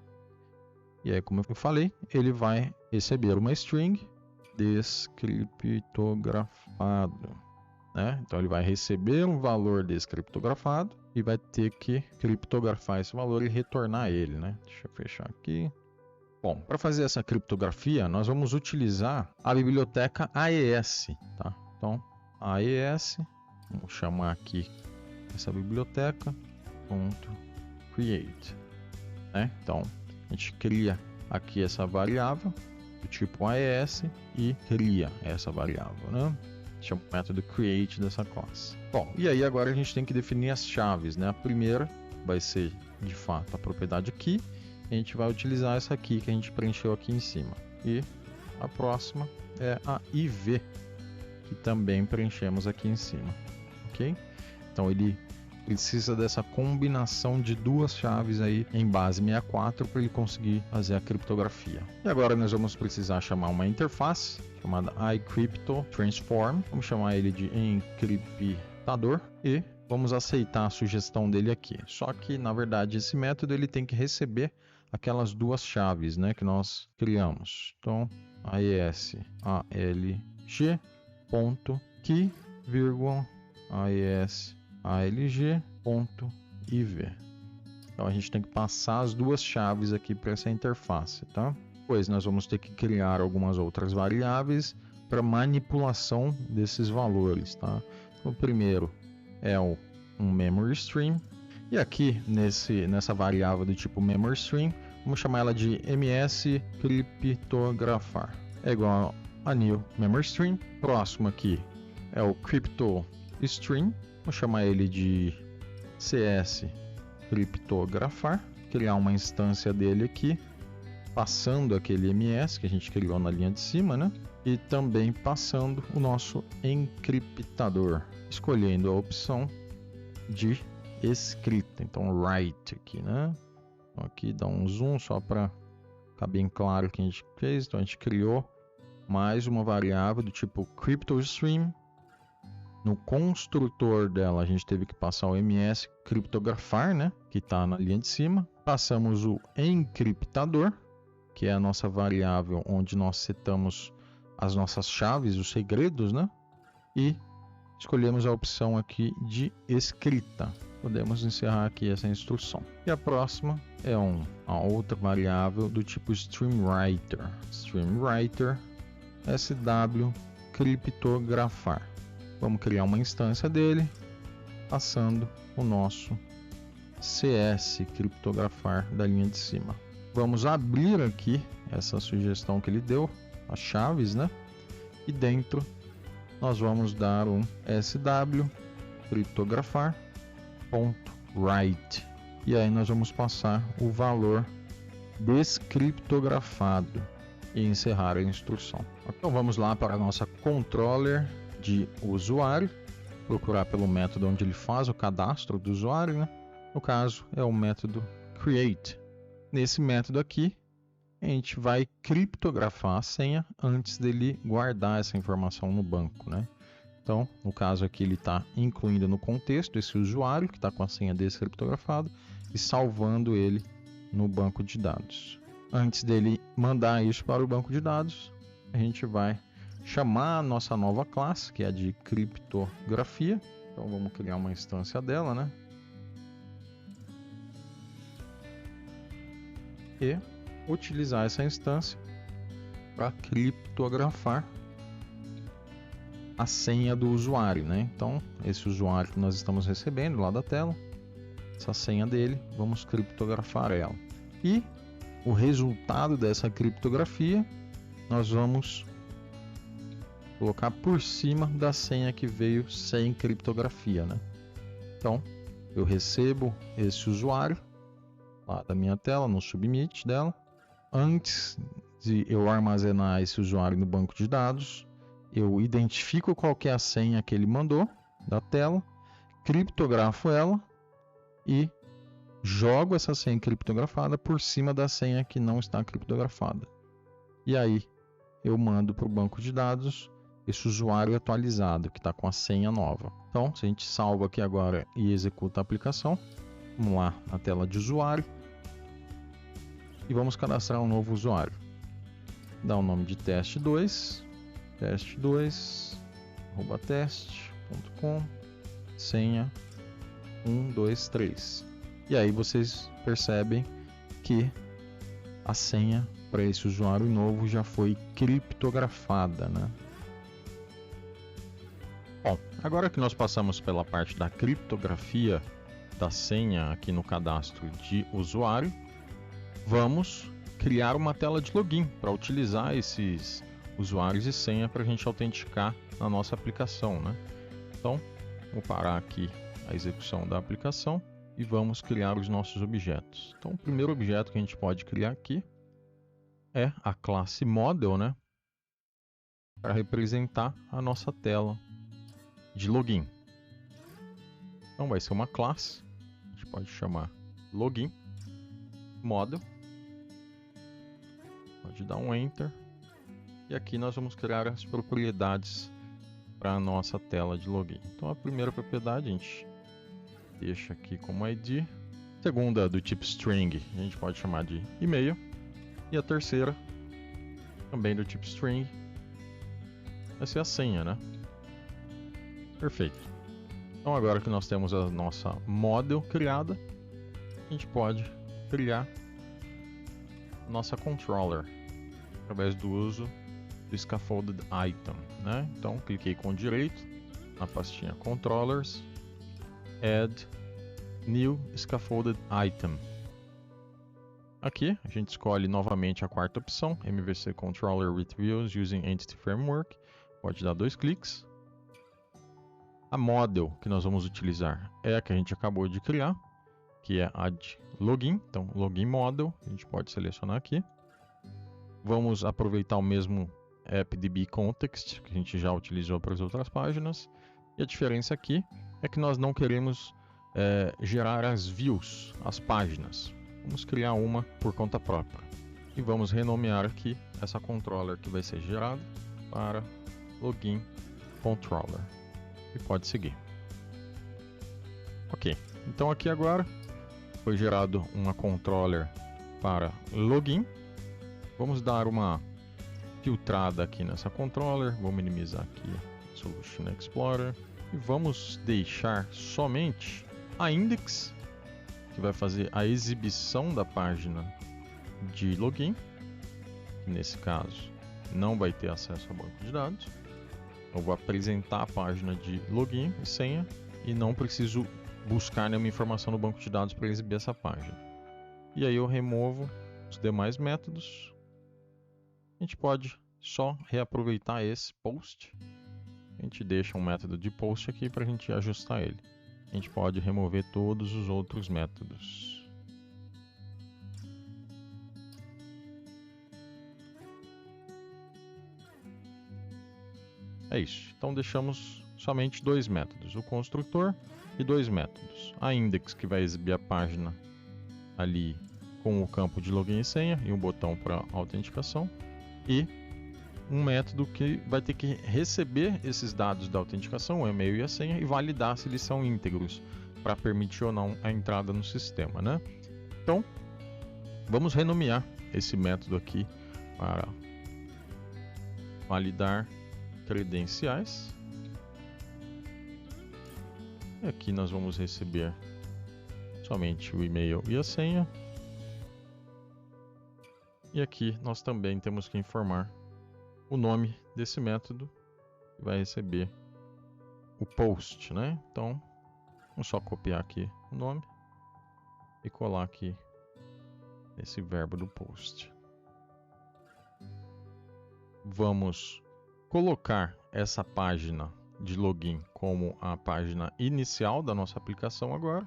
E aí, como eu falei, ele vai receber uma string descriptografado, né? Então ele vai receber um valor descriptografado e vai ter que criptografar esse valor e retornar ele, né? Deixa eu fechar aqui. Bom, para fazer essa criptografia, nós vamos utilizar a biblioteca AES, tá? Então, AES, vamos chamar aqui essa biblioteca .create, né? Então, a gente cria aqui essa variável do tipo AES e cria essa variável, né? Chama o método create dessa classe. Bom, e aí agora a gente tem que definir as chaves, né? A primeira vai ser, de fato, a propriedade key. A gente vai utilizar essa aqui que a gente preencheu aqui em cima. E a próxima é a IV, que também preenchemos aqui em cima. Ok? Então ele precisa dessa combinação de duas chaves aí em base 64 para ele conseguir fazer a criptografia. E agora nós vamos precisar chamar uma interface chamada iCryptoTransform. Vamos chamar ele de encriptador e vamos aceitar a sugestão dele aqui. Só que na verdade esse método ele tem que receber aquelas duas chaves, né, que nós criamos. Então AES ALG.key, AES ALG.iv. Então a gente tem que passar as duas chaves aqui para essa interface, tá? Depois nós vamos ter que criar algumas outras variáveis para manipulação desses valores, tá? O primeiro é um memory stream e aqui nessa variável do tipo memory stream vamos chamar ela de mscriptografar. É igual a new memory stream. Próximo aqui é o crypto stream. Vamos chamar ele de CS criptografar, criar uma instância dele aqui, passando aquele MS que a gente criou na linha de cima, né? E também passando o nosso encriptador, escolhendo a opção de escrita. Então, write aqui, né? Então, aqui dá um zoom só para ficar bem claro o que a gente fez. Então, a gente criou mais uma variável do tipo cryptostream. No construtor dela, a gente teve que passar o ms criptografar, né? Que está na linha de cima. Passamos o encriptador, que é a nossa variável onde nós setamos as nossas chaves, os segredos, né? E escolhemos a opção aqui de escrita. Podemos encerrar aqui essa instrução. E a próxima é a outra variável do tipo streamWriter. Streamwriter sw criptografar. Vamos criar uma instância dele, passando o nosso CS criptografar da linha de cima. Vamos abrir aqui essa sugestão que ele deu, as chaves, né? E dentro nós vamos dar um sw criptografar.write. E aí nós vamos passar o valor descriptografado e encerrar a instrução. Então vamos lá para a nossa controller de usuário, procurar pelo método onde ele faz o cadastro do usuário, né? No caso é o método create. Nesse método aqui a gente vai criptografar a senha antes dele guardar essa informação no banco, né? Então, no caso aqui ele está incluindo no contexto esse usuário que está com a senha descriptografada e salvando ele no banco de dados. Antes dele mandar isso para o banco de dados, a gente vai chamar a nossa nova classe, que é a de criptografia. Então vamos criar uma instância dela, né? E utilizar essa instância para criptografar a senha do usuário, né? Então, esse usuário que nós estamos recebendo lá da tela, essa senha dele, vamos criptografar ela. E o resultado dessa criptografia, nós vamos colocar por cima da senha que veio sem criptografia, né? Então, eu recebo esse usuário lá da minha tela, no submit dela. Antes de eu armazenar esse usuário no banco de dados, eu identifico qual que é a senha que ele mandou da tela, criptografo ela e jogo essa senha criptografada por cima da senha que não está criptografada. E aí eu mando para o banco de dados esse usuário atualizado que está com a senha nova. Então, se a gente salva aqui agora e executa a aplicação, vamos lá na tela de usuário e vamos cadastrar um novo usuário. Dá o nome de teste2, teste2@teste.com, senha 123. E aí vocês percebem que a senha para esse usuário novo já foi criptografada, né? Bom, agora que nós passamos pela parte da criptografia da senha aqui no cadastro de usuário, vamos criar uma tela de login para utilizar esses usuários e senha para a gente autenticar na nossa aplicação, né? Então, vou parar aqui a execução da aplicação e vamos criar os nossos objetos. Então, o primeiro objeto que a gente pode criar aqui é a classe Model, né? Para representar a nossa tela de login. Então, vai ser uma classe, a gente pode chamar login model. Pode dar um Enter. E aqui nós vamos criar as propriedades para a nossa tela de login. Então, a primeira propriedade a gente deixa aqui como ID. A segunda, do tipo string, a gente pode chamar de e-mail. E a terceira, também do tipo string, vai ser a senha, né? Perfeito. Então, agora que nós temos a nossa model criada, a gente pode criar nossa controller através do uso do scaffolded item, né? Então, cliquei com direito na pastinha controllers, add new scaffolded item. Aqui a gente escolhe novamente a quarta opção, MVC Controller with Views Using Entity Framework. Pode dar 2 cliques. A model que nós vamos utilizar é a que a gente acabou de criar, que é a de login. Então, login model, a gente pode selecionar aqui. Vamos aproveitar o mesmo appdb context que a gente já utilizou para as outras páginas. E a diferença aqui é que nós não queremos gerar as views, as páginas. Vamos criar uma por conta própria. E vamos renomear aqui essa controller que vai ser gerada para login controller. E pode seguir. Ok, então aqui agora foi gerado uma controller para login. Vamos dar uma filtrada aqui nessa controller. Vou minimizar aqui a Solution Explorer. E vamos deixar somente a index, que vai fazer a exibição da página de login. Nesse caso, não vai ter acesso ao banco de dados. Eu vou apresentar a página de login e senha e não preciso buscar nenhuma informação no banco de dados para exibir essa página. E aí eu removo os demais métodos. A gente pode só reaproveitar esse post. A gente deixa um método de post aqui para a gente ajustar ele. A gente pode remover todos os outros métodos. É isso. Então deixamos somente 2 métodos, o construtor e 2 métodos. A index, que vai exibir a página ali com o campo de login e senha e um botão para autenticação, e um método que vai ter que receber esses dados da autenticação, o e-mail e a senha, e validar se eles são íntegros para permitir ou não a entrada no sistema, né? Então, vamos renomear esse método aqui para validar credenciais. E aqui nós vamos receber somente o e-mail e a senha. E aqui nós também temos que informar o nome desse método que vai receber o post, né? Então, vamos só copiar aqui o nome e colar aqui esse verbo do post. Vamos colocar essa página de login como a página inicial da nossa aplicação agora.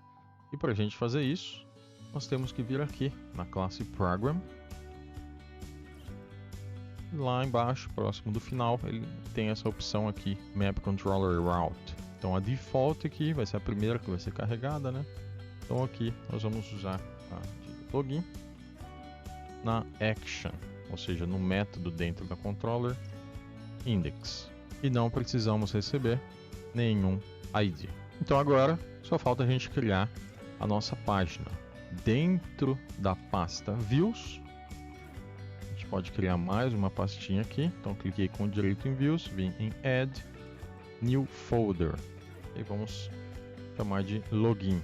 E para a gente fazer isso, nós temos que vir aqui na classe Program. Lá embaixo, próximo do final, ele tem essa opção aqui, Map Controller Route. Então a default aqui vai ser a primeira que vai ser carregada, né? Então aqui nós vamos usar a de login na action, ou seja, no método dentro da controller index. E não precisamos receber nenhum ID. Então agora só falta a gente criar a nossa página. Dentro da pasta Views, a gente pode criar mais uma pastinha aqui. Então cliquei com direito em Views, vim em Add, New Folder. E vamos chamar de Login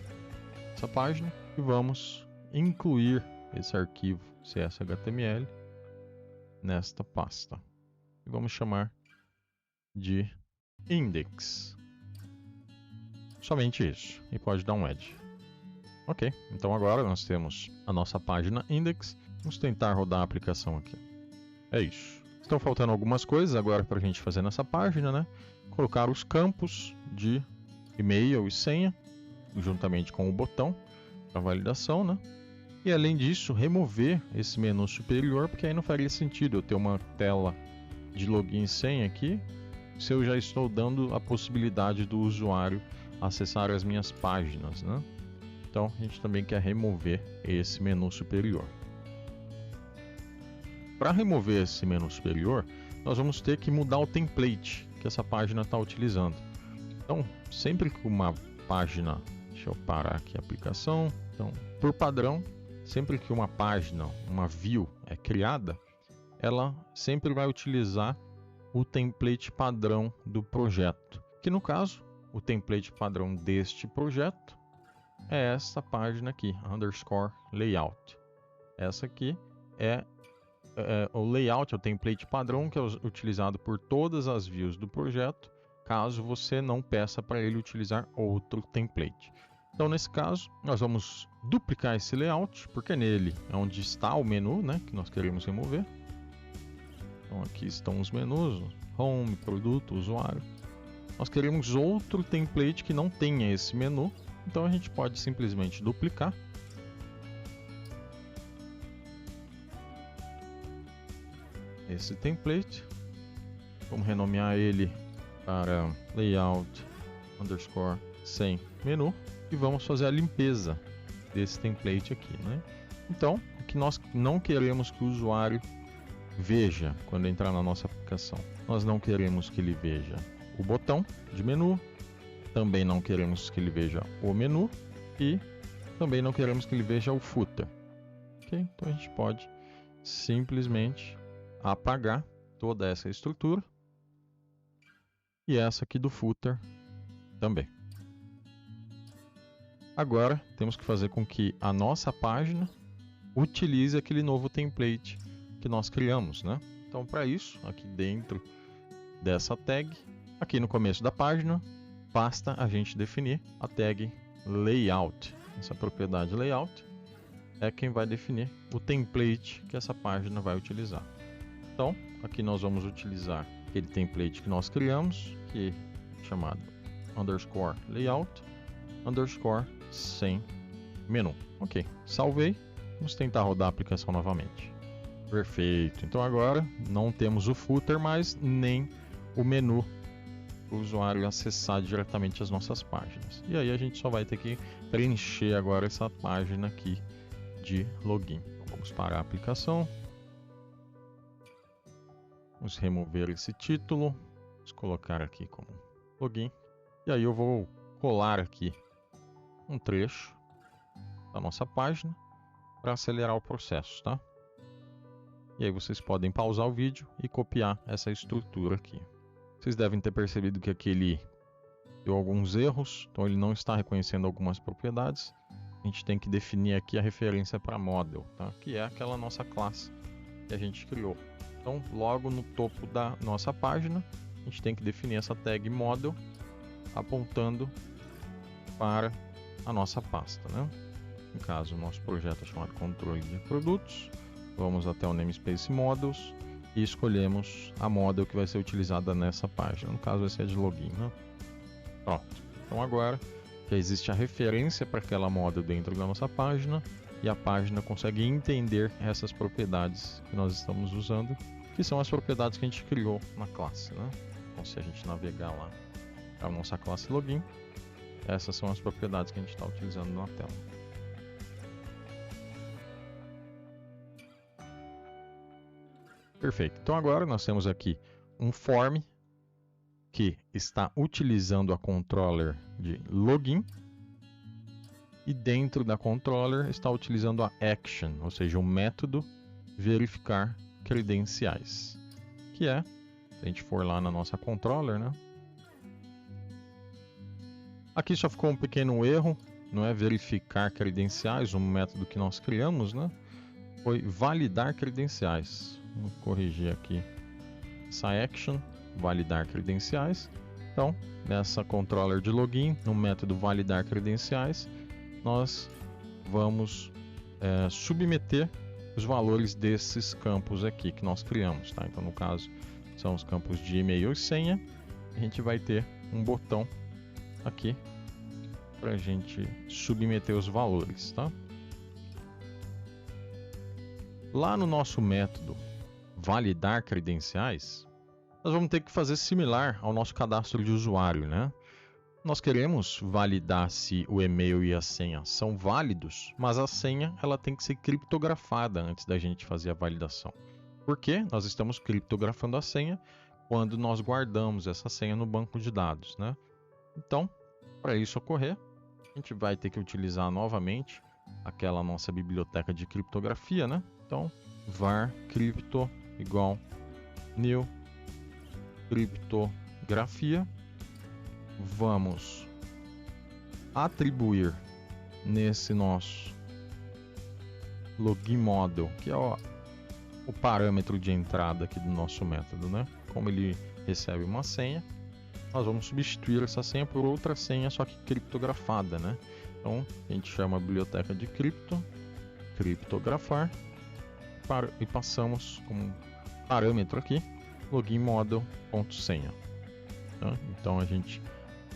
essa página e vamos incluir esse arquivo CS.html nesta pasta. E vamos chamar de Index. Somente isso. E pode dar um Add. Ok, então agora nós temos a nossa página Index. Vamos tentar rodar a aplicação aqui. É isso. Estão faltando algumas coisas agora para a gente fazer nessa página, né? Colocar os campos de e-mail e senha, juntamente com o botão para validação, né? E além disso, remover esse menu superior, porque aí não faria sentido eu ter uma tela de login e senha aqui, se eu já estou dando a possibilidade do usuário acessar as minhas páginas, né? Então a gente também quer remover esse menu superior. Para remover esse menu superior, nós vamos ter que mudar o template que essa página está utilizando. Então, sempre que uma página, deixa eu parar aqui a aplicação. Então, por padrão, sempre que uma página, uma view é criada, ela sempre vai utilizar o template padrão do projeto. Que no caso, o template padrão deste projeto é essa página aqui, _layout. Essa aqui é o layout, é o template padrão que é utilizado por todas as views do projeto, caso você não peça para ele utilizar outro template. Então, nesse caso, nós vamos duplicar esse layout, porque nele é onde está o menu, né, que nós queremos remover. Então, aqui estão os menus, Home, Produto, Usuário. Nós queremos outro template que não tenha esse menu, então a gente pode simplesmente duplicar. Esse template. Vamos renomear ele para layout _ sem menu e vamos fazer a limpeza desse template aqui, né? Então, o que nós não queremos que o usuário veja quando entrar na nossa aplicação. Nós não queremos que ele veja o botão de menu, também não queremos que ele veja o menu e também não queremos que ele veja o footer. Ok? Então a gente pode simplesmente apagar toda essa estrutura e essa aqui do footer também. Agora temos que fazer com que a nossa página utilize aquele novo template que nós criamos, né? Então, para isso, aqui dentro dessa tag, aqui no começo da página, basta a gente definir a tag layout. Essa propriedade layout é quem vai definir o template que essa página vai utilizar. Então, aqui nós vamos utilizar aquele template que nós criamos, que é chamado _layout sem menu. Ok, salvei. Vamos tentar rodar a aplicação novamente. Perfeito. Então agora não temos o footer, mas nem o menu para o usuário acessar diretamente as nossas páginas. E aí a gente só vai ter que preencher agora essa página aqui de login. Então, vamos parar a aplicação. Vamos remover esse título. Vamos colocar aqui como login. E aí eu vou colar aqui um trecho da nossa página para acelerar o processo, tá? E aí vocês podem pausar o vídeo e copiar essa estrutura aqui. Vocês devem ter percebido que aqui ele deu alguns erros, então ele não está reconhecendo algumas propriedades. A gente tem que definir aqui a referência para model, tá? Que é aquela nossa classe que a gente criou. Então, logo no topo da nossa página, a gente tem que definir essa tag model apontando para a nossa pasta, né? No caso, o nosso projeto é chamado controle de produtos. Vamos até o namespace models e escolhemos a model que vai ser utilizada nessa página. No caso, vai ser a de login, né? Pronto. Então agora já existe a referência para aquela model dentro da nossa página e a página consegue entender essas propriedades que nós estamos usando, que são as propriedades que a gente criou na classe, né? Então, se a gente navegar lá para a nossa classe login, essas são as propriedades que a gente está utilizando na tela. Perfeito. Então agora nós temos aqui um form que está utilizando a controller de login e dentro da controller está utilizando a action, ou seja, o método verificar credenciais, que é, se a gente for lá na nossa controller, né? Aqui só ficou um pequeno erro, não é verificar credenciais, um método que nós criamos, né? Foi validar credenciais. Vou corrigir aqui essa action, validar credenciais. Então, nessa controller de login, no método validar credenciais, nós vamos submeter os valores desses campos aqui que nós criamos, tá? Então, no caso, são os campos de e-mail e senha. A gente vai ter um botão aqui para a gente submeter os valores, tá? Lá no nosso método validar credenciais, nós vamos ter que fazer similar ao nosso cadastro de usuário, né? Nós queremos validar se o e-mail e a senha são válidos, mas a senha ela tem que ser criptografada antes da gente fazer a validação. Por quê? Nós estamos criptografando a senha quando nós guardamos essa senha no banco de dados, né? Então, para isso ocorrer, a gente vai ter que utilizar novamente aquela nossa biblioteca de criptografia, né? Então, var crypto igual new criptografia. Vamos atribuir nesse nosso login model, que é o parâmetro de entrada aqui do nosso método, né? Como ele recebe uma senha, nós vamos substituir essa senha por outra senha, só que criptografada, né? Então, a gente chama a biblioteca de criptografar, e passamos como parâmetro aqui, login model.senha. Tá? Então, a gente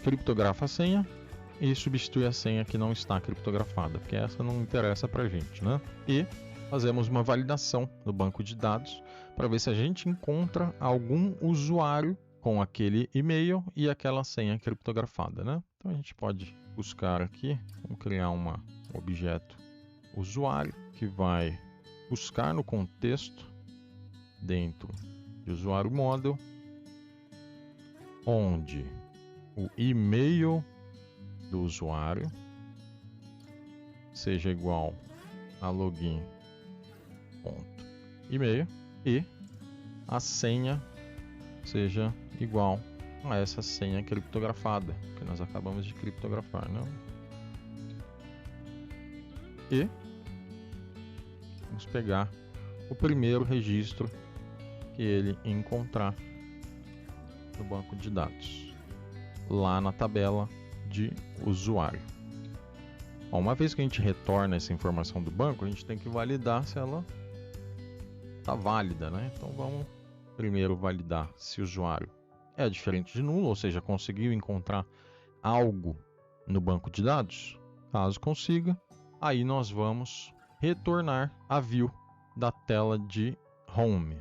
criptografa a senha e substitui a senha que não está criptografada, porque essa não interessa para a gente, né? E fazemos uma validação no banco de dados para ver se a gente encontra algum usuário com aquele e-mail e aquela senha criptografada, né? Então a gente pode buscar aqui, vamos criar um objeto usuário que vai buscar no contexto dentro de usuário model, onde o e-mail do usuário seja igual a login.email e a senha seja igual a essa senha criptografada que nós acabamos de criptografar, né? E vamos pegar o primeiro registro que ele encontrar no banco de dados, lá na tabela de usuário. Bom, uma vez que a gente retorna essa informação do banco, a gente tem que validar se ela está válida, né? Então vamos primeiro validar se o usuário é diferente de nulo, ou seja, conseguiu encontrar algo no banco de dados. Caso consiga, aí nós vamos retornar a view da tela de home.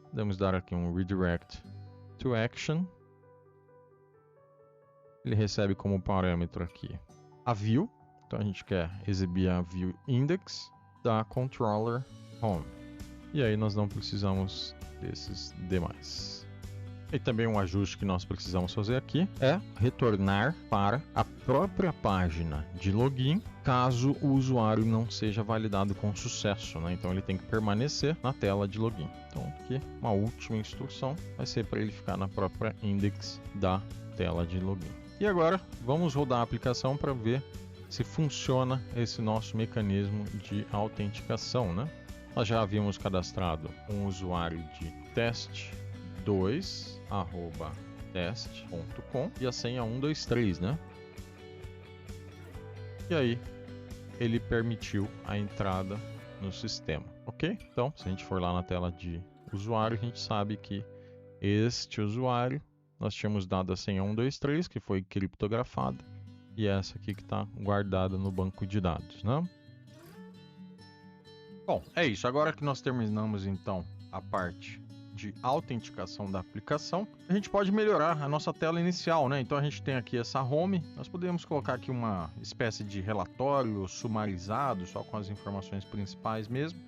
Podemos dar aqui um redirect to action. Ele recebe como parâmetro aqui a view. Então a gente quer exibir a view index da controller home. E aí nós não precisamos desses demais. E também um ajuste que nós precisamos fazer aqui é retornar para a própria página de login, caso o usuário não seja validado com sucesso, né? Então ele tem que permanecer na tela de login. Então aqui uma última instrução vai ser para ele ficar na própria index da tela de login. E agora vamos rodar a aplicação para ver se funciona esse nosso mecanismo de autenticação, né? Nós já havíamos cadastrado um usuário de test2@test.com e a senha 123, né? E aí ele permitiu a entrada no sistema. ok? Então, se a gente for lá na tela de usuário, a gente sabe que este usuário, nós tínhamos dado a senha 123, que foi criptografada, e essa aqui que está guardada no banco de dados, né? Bom, é isso. Agora que nós terminamos, então, a parte de autenticação da aplicação, a gente pode melhorar a nossa tela inicial, né? Então a gente tem aqui essa home, nós podemos colocar aqui uma espécie de relatório sumarizado, só com as informações principais mesmo,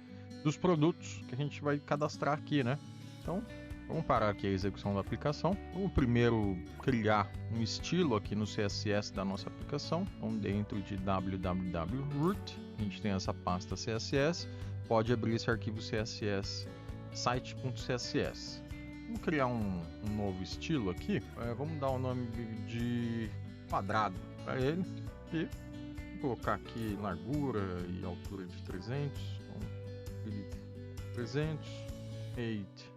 dos produtos que a gente vai cadastrar aqui, né? Então, vamos parar aqui a execução da aplicação. Vamos primeiro criar um estilo aqui no CSS da nossa aplicação. Então, dentro de www.root, a gente tem essa pasta CSS, pode abrir esse arquivo CSS site.css. Vamos criar um novo estilo aqui. Vamos dar o nome de quadrado para ele e colocar aqui largura e altura de 300. Então, 300, height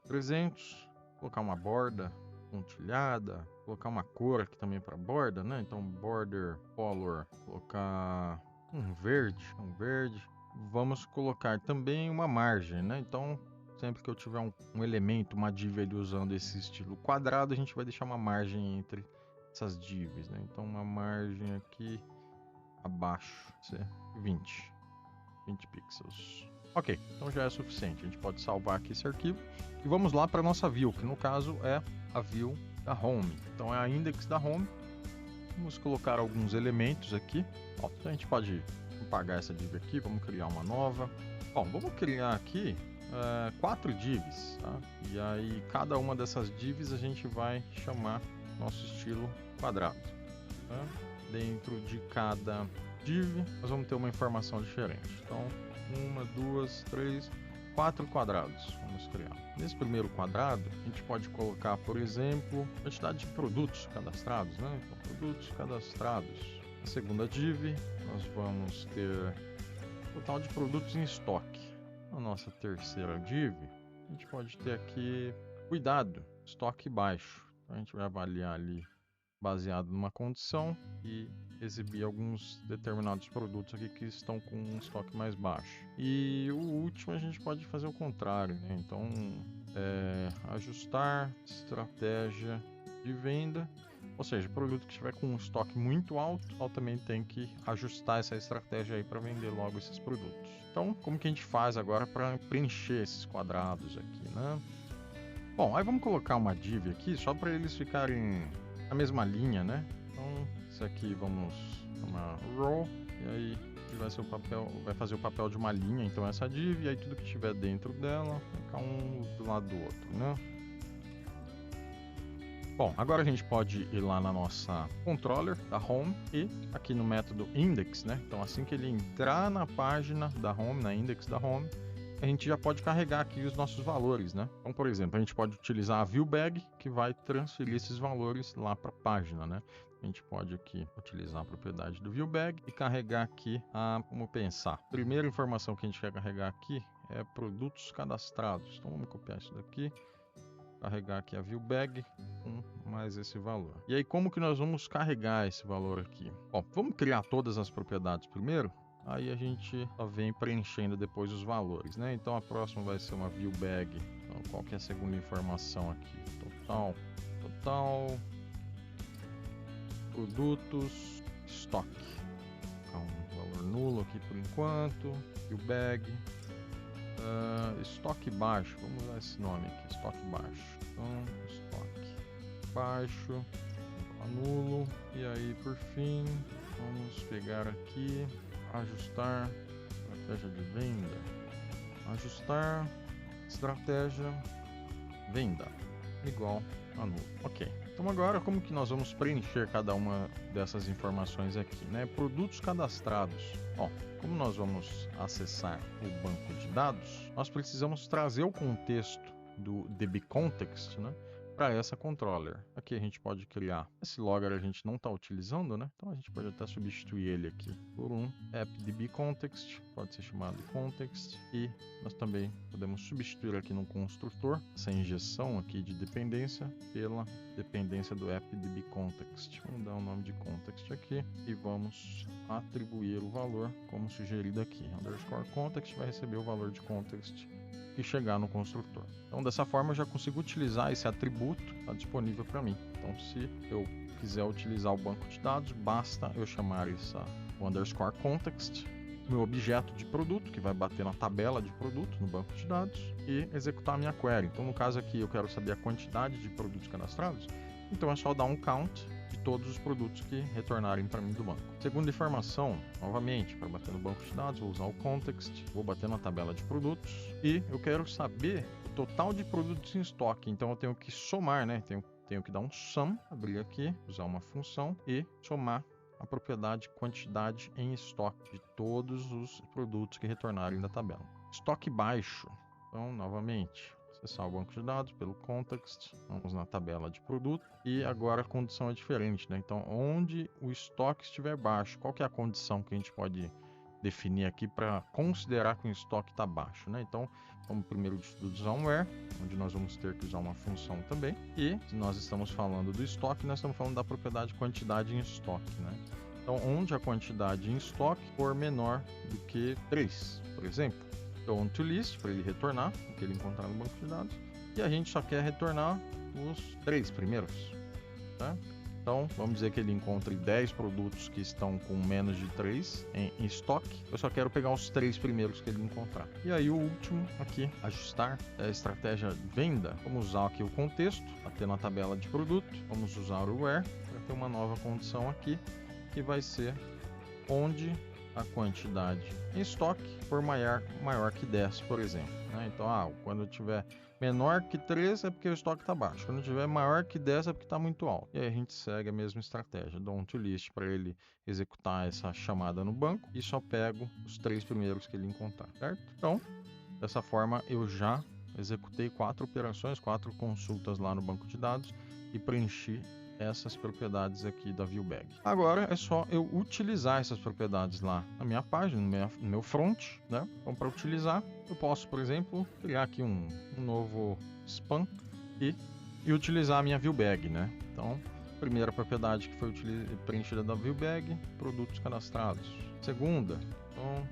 300. Colocar uma borda pontilhada, colocar uma cor aqui também para borda, né? Então border color, colocar um verde. Vamos colocar também uma margem, né? Então, sempre que eu tiver um elemento, uma div ali usando esse estilo quadrado, a gente vai deixar uma margem entre essas divs, né? Então, uma margem aqui abaixo, 20 pixels. Ok, então já é suficiente. A gente pode salvar aqui esse arquivo e vamos lá para a nossa view, que no caso é a view da home. Então, é a index da home. Vamos colocar alguns elementos aqui. Ó, então a gente pode apagar essa div aqui, vamos criar uma nova. Bom, vamos criar aqui 4 divs, tá? E aí cada uma dessas divs a gente vai chamar nosso estilo quadrado, tá? Dentro de cada div nós vamos ter uma informação diferente. Então 1, 2, 3, 4 quadrados vamos criar. Nesse primeiro quadrado a gente pode colocar, por exemplo, a quantidade de produtos cadastrados, né? Então, produtos cadastrados. Na segunda div, nós vamos ter total de produtos em estoque. Na nossa terceira div, a gente pode ter aqui cuidado, estoque baixo. Então, a gente vai avaliar ali baseado numa condição e exibir alguns determinados produtos aqui que estão com um estoque mais baixo. E o último a gente pode fazer o contrário, né? Então, ajustar estratégia de venda. Ou seja, o produto que estiver com um estoque muito alto, também tem que ajustar essa estratégia aí para vender logo esses produtos. Então, como que a gente faz agora para preencher esses quadrados aqui, né? Bom, aí vamos colocar uma div aqui só para eles ficarem na mesma linha, né? Então, isso aqui vamos chamar row e aí vai fazer o papel de uma linha, então essa div, e aí tudo que estiver dentro dela vai ficar um do lado do outro, né? Bom, agora a gente pode ir lá na nossa controller da home e aqui no método index, né? Então assim que ele entrar na página da home, na index da home, a gente já pode carregar aqui os nossos valores, né? Então, por exemplo, a gente pode utilizar a viewBag que vai transferir esses valores lá para a página, né? A gente pode aqui utilizar a propriedade do viewBag e carregar aqui como pensar. A primeira informação que a gente quer carregar aqui é produtos cadastrados. Então vamos copiar isso daqui. Carregar aqui a viewBag com mais esse valor. E aí, como que nós vamos carregar esse valor aqui? Bom, vamos criar todas as propriedades primeiro, aí a gente só vem preenchendo depois os valores, né? Então a próxima vai ser uma viewBag. Então, qual que é a segunda informação aqui? Total, produtos, estoque. Então, valor nulo aqui por enquanto, viewBag. Estoque baixo, vamos usar esse nome aqui, estoque baixo. Então, estoque baixo, nulo, e aí por fim, vamos pegar aqui, ajustar estratégia de venda, ajustar estratégia venda, igual a nulo. Ok, então agora como que nós vamos preencher cada uma dessas informações aqui, né? Produtos cadastrados. Ó, como nós vamos acessar o banco de dados, nós precisamos trazer o contexto do DBContext, né, para essa controller. Aqui a gente pode criar esse logger, a gente não está utilizando, né? Então a gente pode até substituir ele aqui por um appdb context, pode ser chamado context, e nós também podemos substituir aqui no construtor essa injeção aqui de dependência pela dependência do appdb context. Vamos dar o nome de context aqui e vamos atribuir o valor como sugerido aqui. Underscore context vai receber o valor de context que chegar no construtor. Então, dessa forma, eu já consigo utilizar esse atributo, está disponível para mim. Então, se eu quiser utilizar o banco de dados, basta eu chamar o underscore context, meu objeto de produto, que vai bater na tabela de produto no banco de dados, e executar a minha query. Então, no caso aqui, eu quero saber a quantidade de produtos cadastrados, então é só dar um count de todos os produtos que retornarem para mim do banco. Segunda informação, novamente, para bater no banco de dados, vou usar o context, vou bater na tabela de produtos e eu quero saber o total de produtos em estoque. Então eu tenho que somar, né? Tenho que dar um sum, abrir aqui, usar uma função e somar a propriedade quantidade em estoque de todos os produtos que retornarem da tabela. Estoque baixo. Então, novamente, acessar o banco de dados pelo context, vamos na tabela de produto e agora a condição é diferente, né? Então, onde o estoque estiver baixo, qual que é a condição que a gente pode definir aqui para considerar que o estoque está baixo, né? Então, vamos primeiro de tudo usar um where, onde nós vamos ter que usar uma função também, e se nós estamos falando do estoque, nós estamos falando da propriedade quantidade em estoque, né? Então, onde a quantidade em estoque for menor do que 3, por exemplo, então to list para ele retornar o que ele encontrar no banco de dados, e a gente só quer retornar os 3 primeiros, tá? Então vamos dizer que ele encontre 10 produtos que estão com menos de 3 em estoque, eu só quero pegar os 3 primeiros que ele encontrar. E aí o último aqui, ajustar a estratégia venda, vamos usar aqui o contexto, bater na tabela de produto, vamos usar o where para ter uma nova condição aqui, que vai ser onde a quantidade em estoque for maior que 10, por exemplo, né? Então, quando tiver menor que 3 é porque o estoque está baixo, quando tiver maior que 10 é porque está muito alto. E aí a gente segue a mesma estratégia, dou um toList para ele executar essa chamada no banco e só pego os 3 primeiros que ele encontrar, certo? Então, dessa forma eu já executei 4 operações, 4 consultas lá no banco de dados e preenchi essas propriedades aqui da ViewBag. Agora é só eu utilizar essas propriedades lá na minha página, no meu front, né? Então, para utilizar, eu posso, por exemplo, criar aqui um novo span e utilizar a minha ViewBag, né? Então, primeira propriedade que foi preenchida da ViewBag, produtos cadastrados. Segunda, então,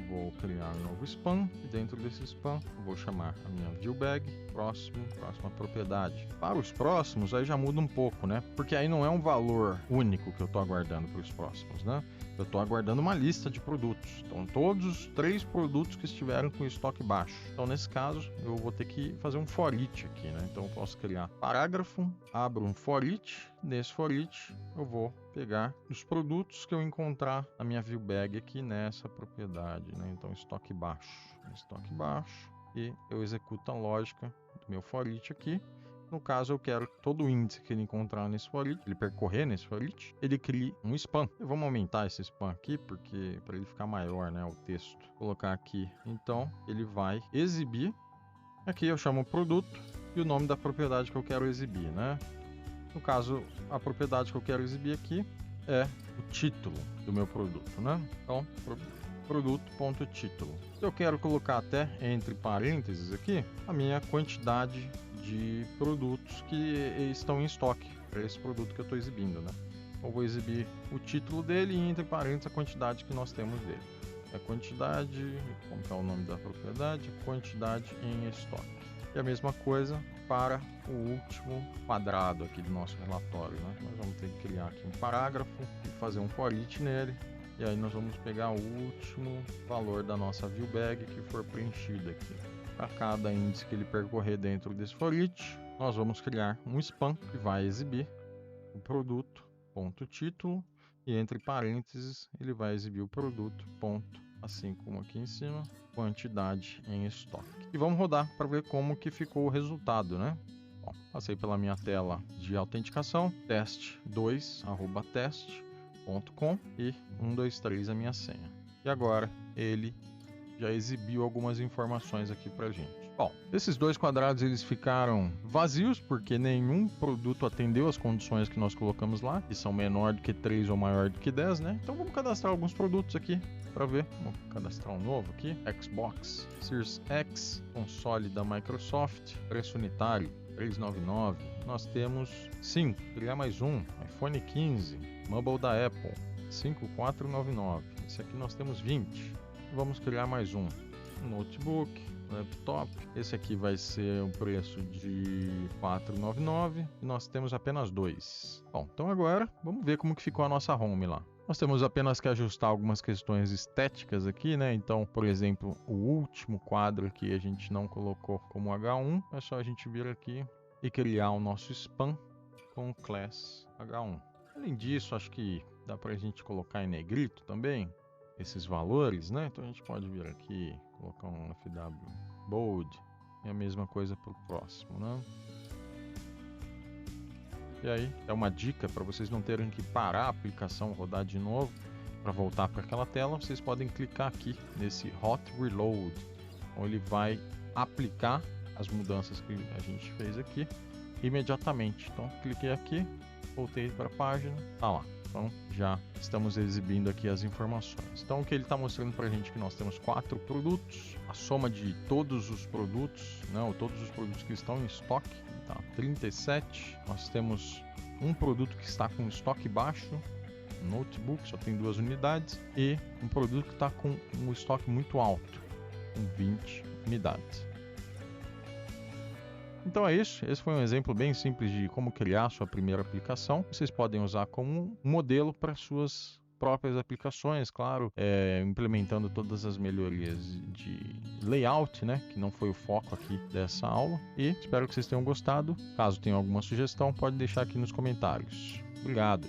vou criar um novo span e dentro desse span vou chamar a minha ViewBag, próxima propriedade. Para os próximos aí já muda um pouco, né? Porque aí não é um valor único que eu estou aguardando para os próximos, né? Eu estou aguardando uma lista de produtos. Então todos os 3 produtos que estiveram com estoque baixo. Então nesse caso eu vou ter que fazer um for each aqui, né? Então eu posso criar parágrafo, abro um for each. Nesse for each eu vou pegar os produtos que eu encontrar na minha ViewBag aqui nessa propriedade, né? Então estoque baixo, e eu executo a lógica do meu for each aqui. No caso, eu quero que todo o índice que ele encontrar nesse for each, ele percorrer nesse for each, ele crie um span. Vamos aumentar esse span aqui, porque para ele ficar maior, né, o texto. Vou colocar aqui, então, ele vai exibir. Aqui eu chamo o produto e o nome da propriedade que eu quero exibir, né? No caso, a propriedade que eu quero exibir aqui é o título do meu produto, né? Então, produto.título. Eu quero colocar até entre parênteses aqui a minha quantidade de produtos que estão em estoque para esse produto que eu estou exibindo, né? Eu vou exibir o título dele e entre parênteses a quantidade que nós temos dele. É quantidade, como é o nome da propriedade? Quantidade em estoque. E a mesma coisa para o último quadrado aqui do nosso relatório, né? Nós vamos ter que criar aqui um parágrafo e fazer um for each nele. E aí nós vamos pegar o último valor da nossa ViewBag que for preenchido aqui. Para cada índice que ele percorrer dentro desse for each, nós vamos criar um span que vai exibir o produto.título e entre parênteses ele vai exibir o produto. Assim como aqui em cima, quantidade em estoque. E vamos rodar para ver como que ficou o resultado, né? Bom, passei pela minha tela de autenticação, test2@test.com e 123 a minha senha. E agora ele já exibiu algumas informações aqui pra gente. Bom, esses dois quadrados eles ficaram vazios porque nenhum produto atendeu as condições que nós colocamos lá, que são menor do que 3 ou maior do que 10, né? Então vamos cadastrar alguns produtos aqui para ver. Vamos cadastrar um novo aqui. Xbox Series X, console da Microsoft, preço unitário $399. Nós temos 5, criar mais um, iPhone 15, Mobile da Apple, $5,499. Esse aqui nós temos 20. Vamos criar mais um notebook, laptop. Esse aqui vai ser um preço de $499 e nós temos apenas 2. Bom, então agora vamos ver como que ficou a nossa home lá. Nós temos apenas que ajustar algumas questões estéticas aqui, né? Então, por exemplo, o último quadro aqui a gente não colocou como H1. É só a gente vir aqui e criar o nosso spam com o class H1. Além disso, acho que dá pra gente colocar em negrito também esses valores, né? Então a gente pode vir aqui, colocar um FW bold e a mesma coisa para o próximo, né? E aí é uma dica para vocês não terem que parar a aplicação, rodar de novo para voltar para aquela tela. Vocês podem clicar aqui nesse Hot Reload, onde ele vai aplicar as mudanças que a gente fez aqui imediatamente. Então cliquei aqui, voltei para a página, tá lá. Então já estamos exibindo aqui as informações. Então o que ele está mostrando para a gente é que nós temos 4 produtos, a soma de todos os produtos, não, todos os produtos que estão em estoque, tá, 37. Nós temos um produto que está com estoque baixo, um notebook, só tem 2 unidades, e um produto que está com um estoque muito alto, com 20 unidades. Então é isso, esse foi um exemplo bem simples de como criar sua primeira aplicação. Vocês podem usar como um modelo para suas próprias aplicações, claro, implementando todas as melhorias de layout, né, que não foi o foco aqui dessa aula. E espero que vocês tenham gostado. Caso tenham alguma sugestão, pode deixar aqui nos comentários. Obrigado.